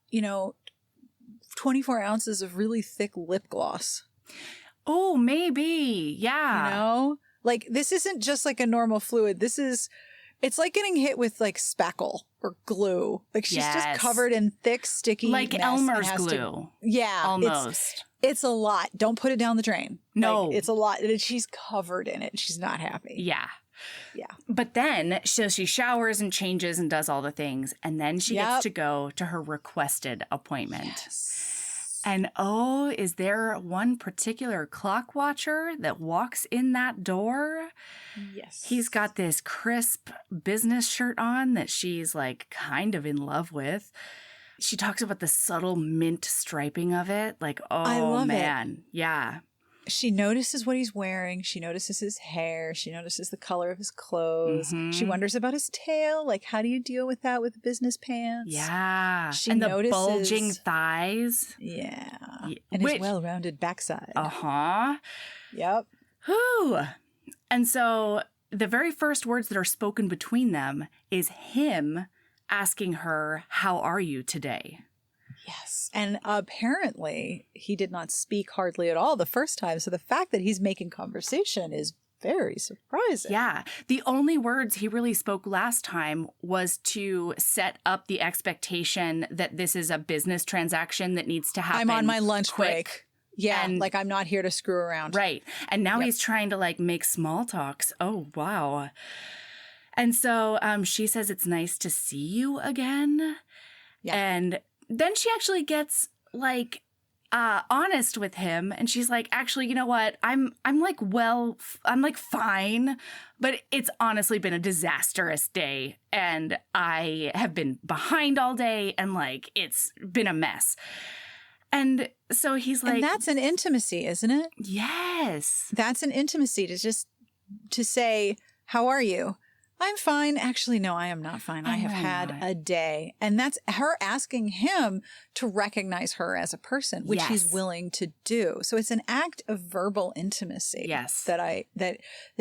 24 ounces of really thick lip gloss. Oh, maybe. Yeah. Like this isn't just like a normal fluid. It's like getting hit with like spackle or glue. Like she's just covered in thick, sticky like mess Elmer's glue. Almost. It's a lot. Don't put it down the drain. No. Like, it's a lot. She's covered in it. She's not happy. Yeah. Yeah. But then she showers and changes and does all the things. And then she gets to go to her requested appointment. Yes. And is there one particular clock watcher that walks in that door? Yes. He's got this crisp business shirt on that she's like kind of in love with. She talks about the subtle mint striping of it. Like, I love man. It. Yeah. She notices what he's wearing. She notices his hair. She notices the color of his clothes. Mm-hmm. She wonders about his tail. Like, how do you deal with that with business pants? Yeah. And the bulging thighs. Yeah. And his well-rounded backside. Uh-huh. Yep. Whew. And so the very first words that are spoken between them is him asking her, how are you today? Yes. And apparently he did not speak hardly at all the first time. So the fact that he's making conversation is very surprising. Yeah. The only words he really spoke last time was to set up the expectation that this is a business transaction that needs to happen. I'm on my lunch quick. Break. Yeah. And like, I'm not here to screw around. Right. And now he's trying to like make small talks. Oh, wow. And so she says, it's nice to see you again. Yeah. And then she actually gets like honest with him, and she's like, actually, you know what? I'm fine, but it's honestly been a disastrous day, and I have been behind all day, and like it's been a mess. And so he's like, and that's an intimacy, isn't it? Yes, that's an intimacy to say, how are you? I'm fine. Actually, no, I am not fine. I have had a day. And that's her asking him to recognize her as a person, which he's willing to do. So it's an act of verbal intimacy. Yes. That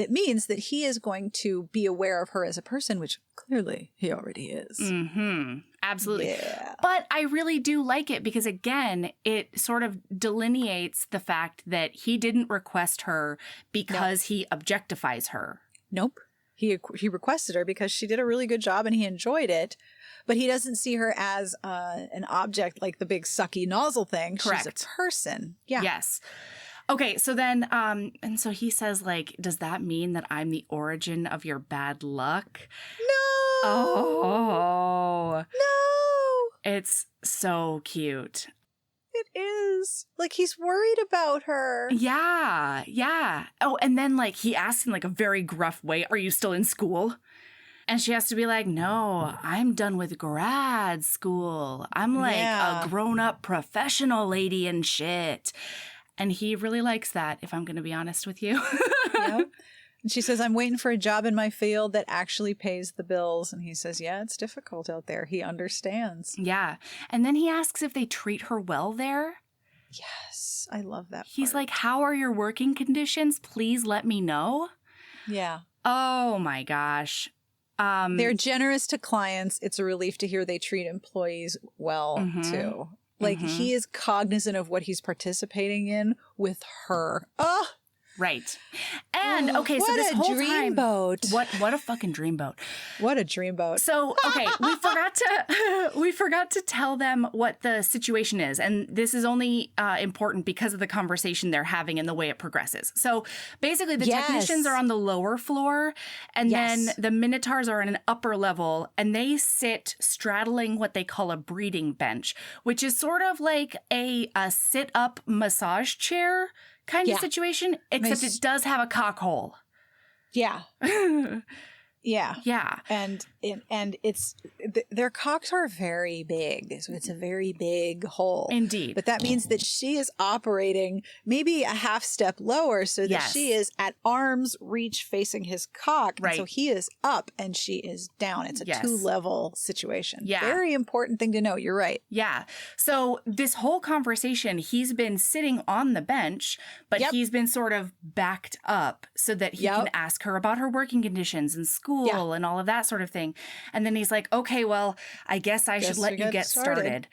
means that he is going to be aware of her as a person, which clearly he already is. Mm-hmm. Absolutely. Yeah. But I really do like it because, again, it sort of delineates the fact that he didn't request her because he objectifies her. Nope. He requested her because she did a really good job and he enjoyed it, but he doesn't see her as an object like the big sucky nozzle thing. Correct. She's a person. Yeah. Yes. Okay. So then, and so he says, like, does that mean that I'm the origin of your bad luck? Oh. No. It's so cute. It is. Like, he's worried about her. Yeah. Yeah. Oh, and then, like, he asks in, like, a very gruff way, are you still in school? And she has to be like, no, I'm done with grad school. I'm like a grown-up professional lady and shit. And he really likes that, if I'm going to be honest with you. Yep. And she says, I'm waiting for a job in my field that actually pays the bills. And he says, yeah, it's difficult out there. He understands. Yeah. And then he asks if they treat her well there. Yes. I love that He's part. like, how are your working conditions? Please let me know. Yeah. Oh, my gosh. They're generous to clients. It's a relief to hear they treat employees well, too. Like, he is cognizant of what he's participating in with her. Oh, right. And okay, so this whole time, dreamboat. What a fucking dreamboat. What a dreamboat. So, okay, we forgot to tell them what the situation is. And this is only important because of the conversation they're having and the way it progresses. So basically the technicians are on the lower floor and then the minotaurs are on an upper level and they sit straddling what they call a breeding bench, which is sort of like a sit-up massage chair kind of situation, except it does have a cock hole. Yeah. Yeah. Yeah. And it's their cocks are very big. So it's a very big hole. Indeed. But that means that she is operating maybe a half step lower so that she is at arm's reach facing his cock. Right. And so he is up and she is down. It's a 2-level situation. Yeah. Very important thing to know. You're right. Yeah. So this whole conversation, he's been sitting on the bench, but he's been sort of backed up so that he can ask her about her working conditions and school and all of that sort of thing. And then he's like, okay, well, I guess I should let you get started.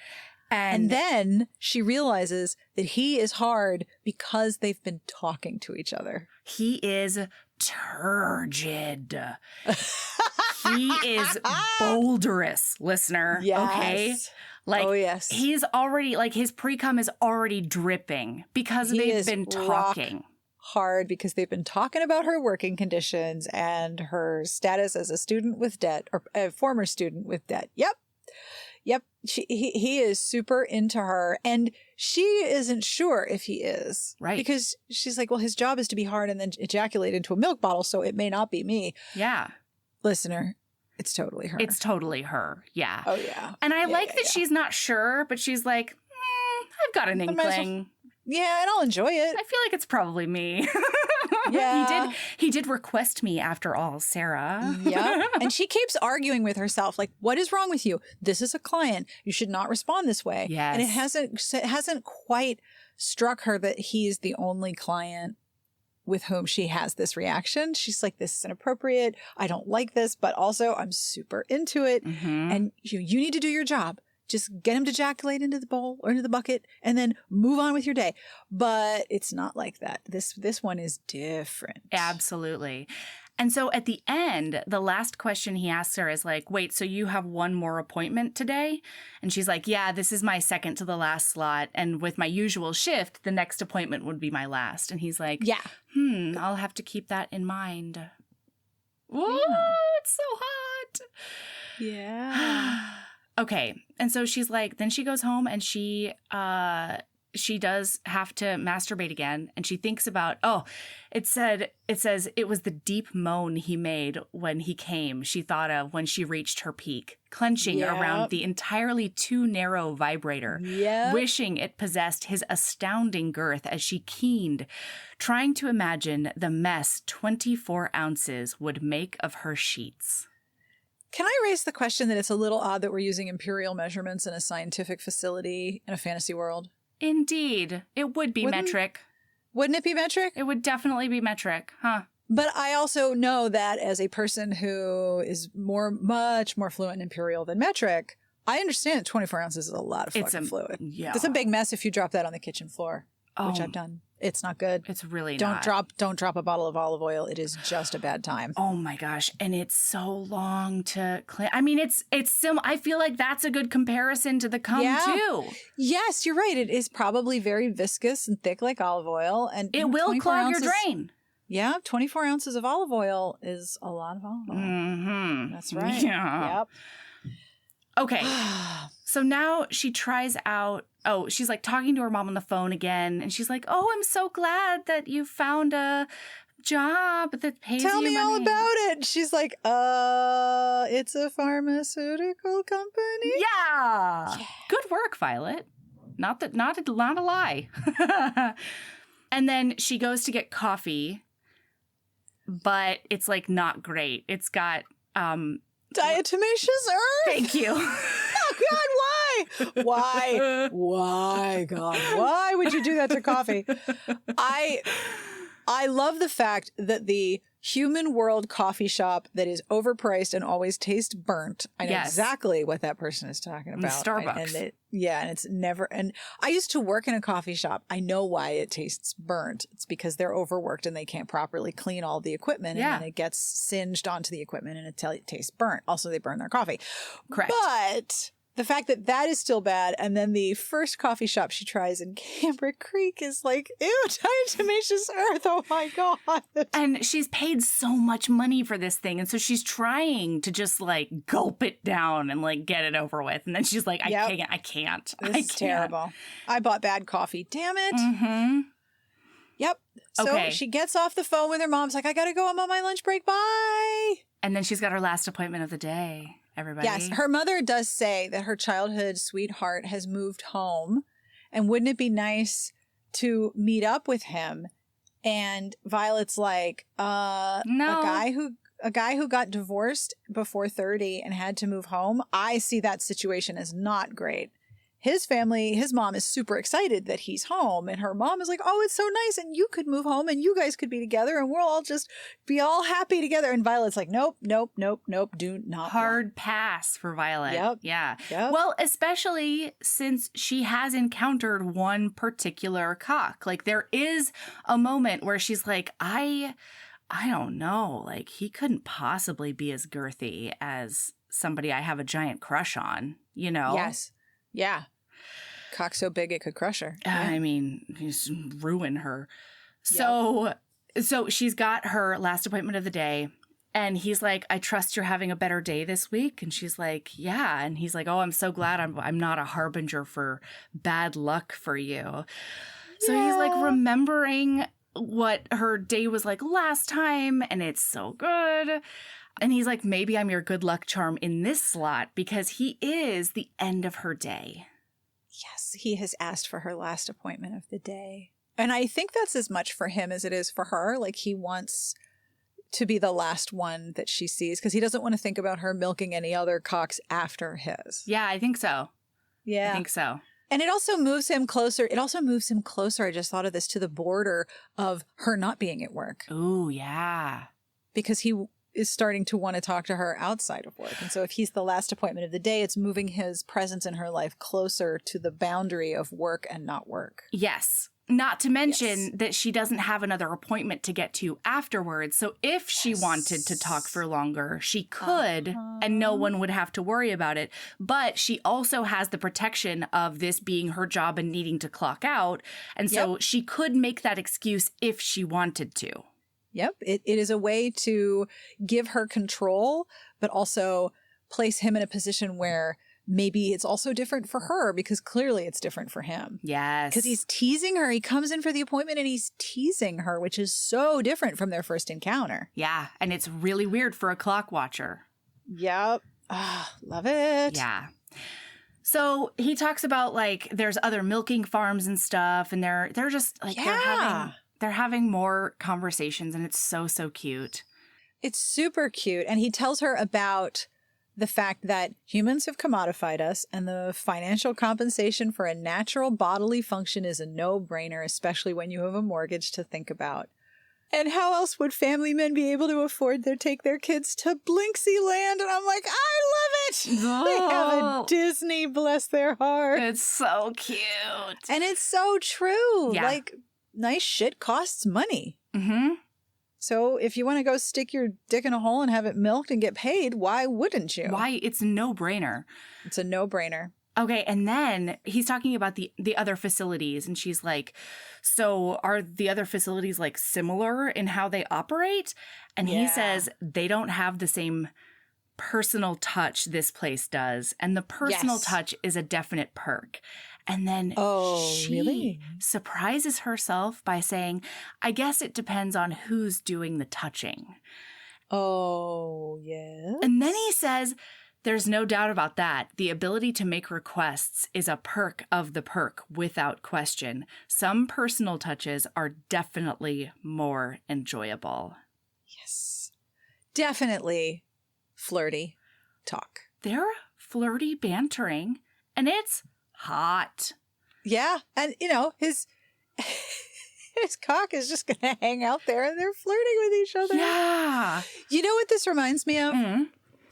And then she realizes that he is hard because they've been talking to each other. He is turgid. He is boulderous, listener. Yes. Okay? Like, he's already, like, his pre-cum is already dripping because they've been talking. Hard because they've been talking about her working conditions and her status as a student with debt or a former student with debt. Yep. He is super into her and she isn't sure if he is. Right. Because she's like, well, his job is to be hard and then ejaculate into a milk bottle. So it may not be me. Yeah. Listener, it's totally her. It's totally her. Yeah. Oh, yeah. And I like that she's not sure, but she's like, I've got an inkling. Yeah, and I'll enjoy it. I feel like it's probably me. Yeah. He did request me after all, Sarah. Yeah. And she keeps arguing with herself, like, what is wrong with you? This is a client. You should not respond this way. Yes. And it hasn't quite struck her that he's the only client with whom she has this reaction. She's like, this is inappropriate. I don't like this, but also I'm super into it. And you need to do your job. Just get him to ejaculate into the bowl or into the bucket and then move on with your day. But it's not like that. This one is different. Absolutely. And so at the end, the last question he asks her is like, wait, so you have one more appointment today? And she's like, yeah, this is my second to the last slot. And with my usual shift, the next appointment would be my last. And he's like, I'll have to keep that in mind. Whoa, it's so hot. Yeah. Okay. And so she's like, then she goes home and she does have to masturbate again. And she thinks about, it says it was the deep moan he made when he came. She thought of when she reached her peak, clenching around the entirely too narrow vibrator, wishing it possessed his astounding girth as she keened, trying to imagine the mess 24 ounces would make of her sheets. Can I raise the question that it's a little odd that we're using imperial measurements in a scientific facility in a fantasy world? Indeed. It would be metric. Wouldn't it be metric? It would definitely be metric, huh? But I also know that as a person who is much more fluent in imperial than metric, I understand that 24 ounces is a lot of fucking fluid. Yeah. It's a big mess if you drop that on the kitchen floor, which I've done. It's not good. It's really don't not. Don't drop a bottle of olive oil. It is just a bad time. Oh my gosh. And it's so long to clean. I mean, it's I feel like that's a good comparison to the cum too. Yes, you're right. It is probably very viscous and thick like olive oil. And it will clog your drain. Yeah, 24 ounces of olive oil is a lot of olive oil. Mm-hmm. That's right. Yeah. Yep. Okay. So now she tries out, she's like talking to her mom on the phone again. And she's like, oh, I'm so glad that you found a job that pays Tell you me money. all about it. She's like, it's a pharmaceutical company. Yeah. Good work, Violet. Not a lie. And then she goes to get coffee, but it's like not great. It's got Diatomaceous earth. Thank you. Oh God, why? Why, God? Why would you do that to coffee? I love the fact that the human world coffee shop that is overpriced and always tastes burnt. I know exactly what that person is talking about. Starbucks. And it's never. And I used to work in a coffee shop. I know why it tastes burnt. It's because they're overworked and they can't properly clean all the equipment. And then it gets singed onto the equipment and it tastes burnt. Also, they burn their coffee. Correct. But the fact that that is still bad, and then the first coffee shop she tries in Cambric Creek is like, ew, diatomaceous earth, oh my God. And she's paid so much money for this thing, and so she's trying to just, like, gulp it down and, like, get it over with. And then she's like, I can't. This is terrible. I bought bad coffee. Damn it. Mm-hmm. Yep. So she gets off the phone with her mom's like, I gotta go, I'm on my lunch break, bye. And then she's got her last appointment of the day. Everybody. Yes, her mother does say that her childhood sweetheart has moved home, and wouldn't it be nice to meet up with him? And Violet's like, no. A guy who got divorced before 30 and had to move home. I see that situation as not great. His family, his mom is super excited that he's home, and her mom is like, oh, it's so nice, and you could move home and you guys could be together and we'll all just be all happy together. And Violet's like, nope, do not. Hard pass for Violet. Yep. Yeah. Yep. Well, especially since she has encountered one particular cock. Like, there is a moment where she's like, I don't know, like, he couldn't possibly be as girthy as somebody I have a giant crush on, you know? Yes. Yeah. Cock so big it could crush her. I mean, just ruin her. So she's got her last appointment of the day, and he's like, I trust you're having a better day this week. And she's like, yeah. And he's like, oh, I'm so glad I'm not a harbinger for bad luck for you. So he's like remembering what her day was like last time, and it's so good. And he's like, maybe I'm your good luck charm in this slot, because he is the end of her day. Yes, he has asked for her last appointment of the day. And I think that's as much for him as it is for her. Like, he wants to be the last one that she sees, because he doesn't want to think about her milking any other cocks after his. Yeah, I think so. Yeah. I think so. And it also moves him closer. I just thought of this, to the border of her not being at work. Ooh, yeah. Because he is starting to want to talk to her outside of work. And so if he's the last appointment of the day, it's moving his presence in her life closer to the boundary of work and not work. Yes. Not to mention that she doesn't have another appointment to get to afterwards. So if she wanted to talk for longer, she could, and no one would have to worry about it. But she also has the protection of this being her job and needing to clock out. And so she could make that excuse if she wanted to. Yep. It is a way to give her control, but also place him in a position where maybe it's also different for her, because clearly it's different for him. Yes. Because he's teasing her. He comes in for the appointment and he's teasing her, which is so different from their first encounter. Yeah. And it's really weird for a clock watcher. Yep. Love it. Yeah. So he talks about, like, there's other milking farms and stuff, and they're just like, they're having more conversations, and it's so, so cute. It's super cute. And he tells her about the fact that humans have commodified us, and the financial compensation for a natural bodily function is a no-brainer, especially when you have a mortgage to think about. And how else would family men be able to afford to take their kids to Blinksy Land? And I'm like, I love it. Oh. They have a Disney, bless their heart. It's so cute. And it's so true. Yeah. Like, nice shit costs money. Mm-hmm. So if you want to go stick your dick in a hole and have it milked and get paid, why wouldn't you? Why? It's a no-brainer. It's a no-brainer. Okay, and then he's talking about the other facilities, and she's like, so are the other facilities like similar in how they operate? And he says they don't have the same personal touch this place does, and the personal touch is a definite perk. And then she surprises herself by saying, I guess it depends on who's doing the touching. Oh, yes. And then he says, there's no doubt about that. The ability to make requests is a perk of the perk, without question. Some personal touches are definitely more enjoyable. Yes. Definitely flirty talk. They're flirty bantering, and it's hot. Yeah. And, his cock is just going to hang out there, and they're flirting with each other. Yeah. You know what this reminds me of? Mm-hmm.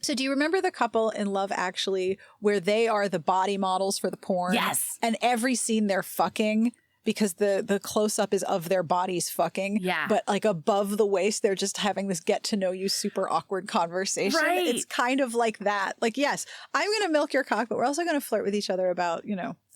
So do you remember the couple in Love Actually where they are the body models for the porn? Yes. And every scene they're fucking because the close-up is of their bodies fucking. Yeah. But like above the waist, they're just having this get-to-know-you super awkward conversation. Right. It's kind of like that. Like, yes, I'm going to milk your cock, but we're also going to flirt with each other about,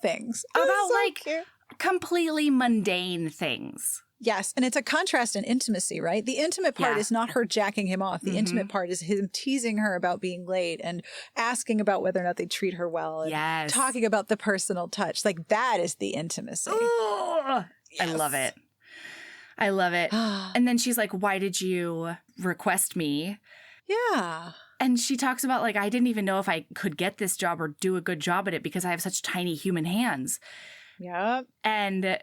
things. About so like cute. Completely mundane things. Yes, and it's a contrast in intimacy, right? The intimate part is not her jacking him off. The intimate part is him teasing her about being late and asking about whether or not they treat her well and talking about the personal touch. Like, that is the intimacy. Yes. I love it. I love it. And then she's like, why did you request me? Yeah. And she talks about, like, I didn't even know if I could get this job or do a good job at it because I have such tiny human hands. Yep. And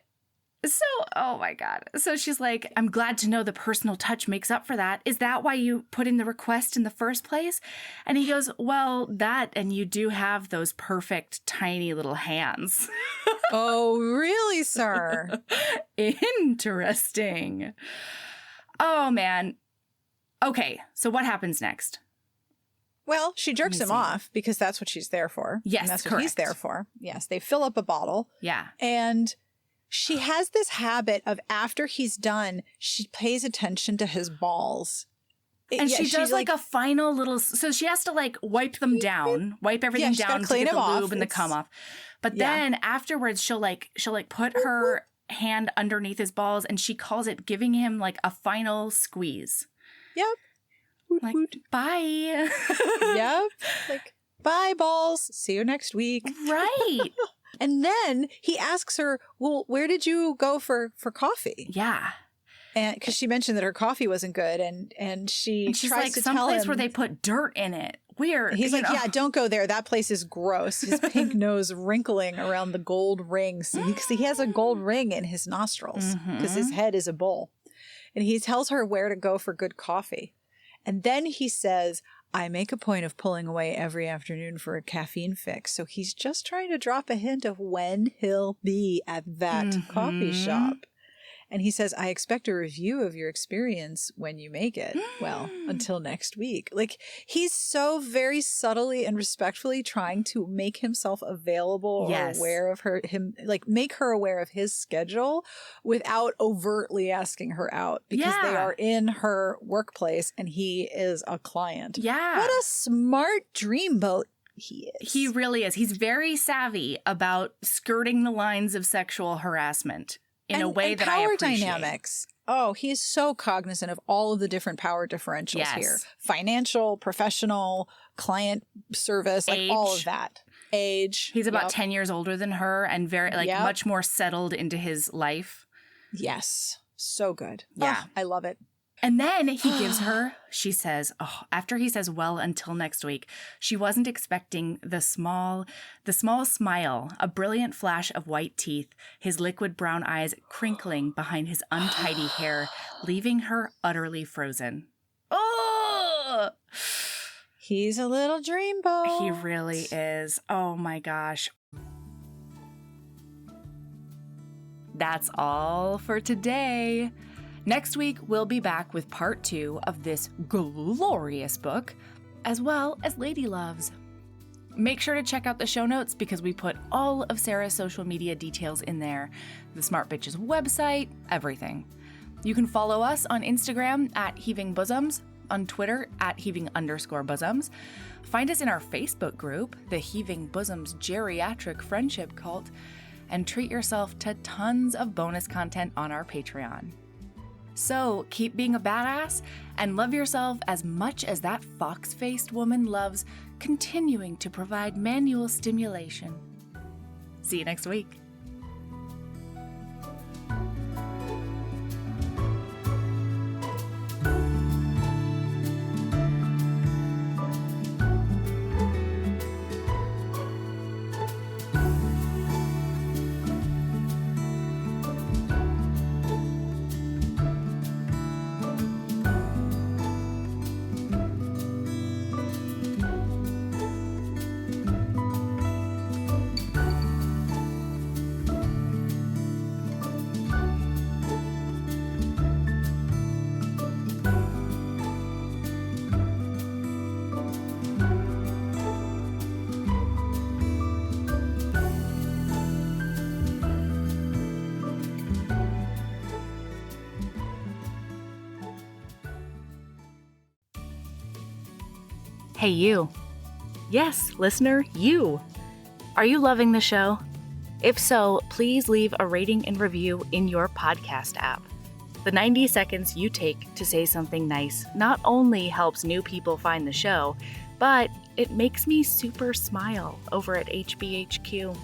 so, oh my God. So she's like, I'm glad to know the personal touch makes up for that. Is that why you put in the request in the first place? And he goes, well, that, and you do have those perfect tiny little hands. Oh, really, sir? Interesting. Oh, man. Okay, so what happens next? Well, she jerks him off because that's what she's there for. Yes, and that's correct. what he's there for. Yes, they fill up a bottle. Yeah. And she has this habit of after he's done, she pays attention to his balls. And she does like a final little, so she has to like wipe them down, wipe everything down to get the lube and the cum off. But then afterwards she'll put her hand underneath his balls and she calls it giving him like a final squeeze. Yep. Like, bye. Yep. Like, bye, balls. See you next week. Right. And then he asks her, well, where did you go for coffee? Yeah. And because she mentioned that her coffee wasn't good, and she's tries like, to tell him where they put dirt in it. Weird. He's like, yeah, don't go there. That place is gross. His pink nose wrinkling around the gold ring. So he has a gold ring in his nostrils because his head is a bowl. And he tells her where to go for good coffee. And then he says, I make a point of pulling away every afternoon for a caffeine fix. So he's just trying to drop a hint of when he'll be at that coffee shop. And he says, I expect a review of your experience when you make it. Well, until next week. Like, he's so very subtly and respectfully trying to make himself available or aware of make her aware of his schedule without overtly asking her out because they are in her workplace and he is a client. Yeah. What a smart dreamboat he is. He really is. He's very savvy about skirting the lines of sexual harassment. In a way that I appreciate. Power dynamics. Oh, he is so cognizant of all of the different power differentials here. Financial, professional, client service, like all of that. Age. He's about 10 years older than her and very much more settled into his life. Yes. So good. Yeah. Oh, I love it. And then he gives her, she says, after he says, well, until next week, she wasn't expecting the small smile, a brilliant flash of white teeth, his liquid brown eyes crinkling behind his untidy hair, leaving her utterly frozen. Oh! He's a little dreamboat. He really is. Oh my gosh. That's all for today. Next week, we'll be back with part 2 of this glorious book, as well as Lady Loves. Make sure to check out the show notes because we put all of Sarah's social media details in there. The Smart Bitches website, everything. You can follow us on Instagram at Heaving Bosoms, on Twitter at heaving_bosoms. Find us in our Facebook group, the Heaving Bosoms Geriatric Friendship Cult, and treat yourself to tons of bonus content on our Patreon. So keep being a badass and love yourself as much as that fox-faced woman loves continuing to provide manual stimulation. See you next week. Hey, you. Yes, listener, you. Are you loving the show? If so, please leave a rating and review in your podcast app. The 90 seconds you take to say something nice not only helps new people find the show, but it makes me super smile over at HBHQ.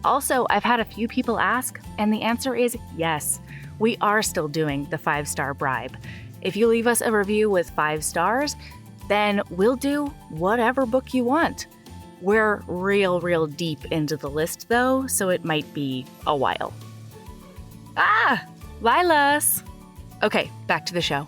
Also, I've had a few people ask, and the answer is yes. We are still doing the 5-star bribe. If you leave us a review with 5 stars, then we'll do whatever book you want. We're real deep into the list though, so it might be a while. Lilas! Okay, back to the show.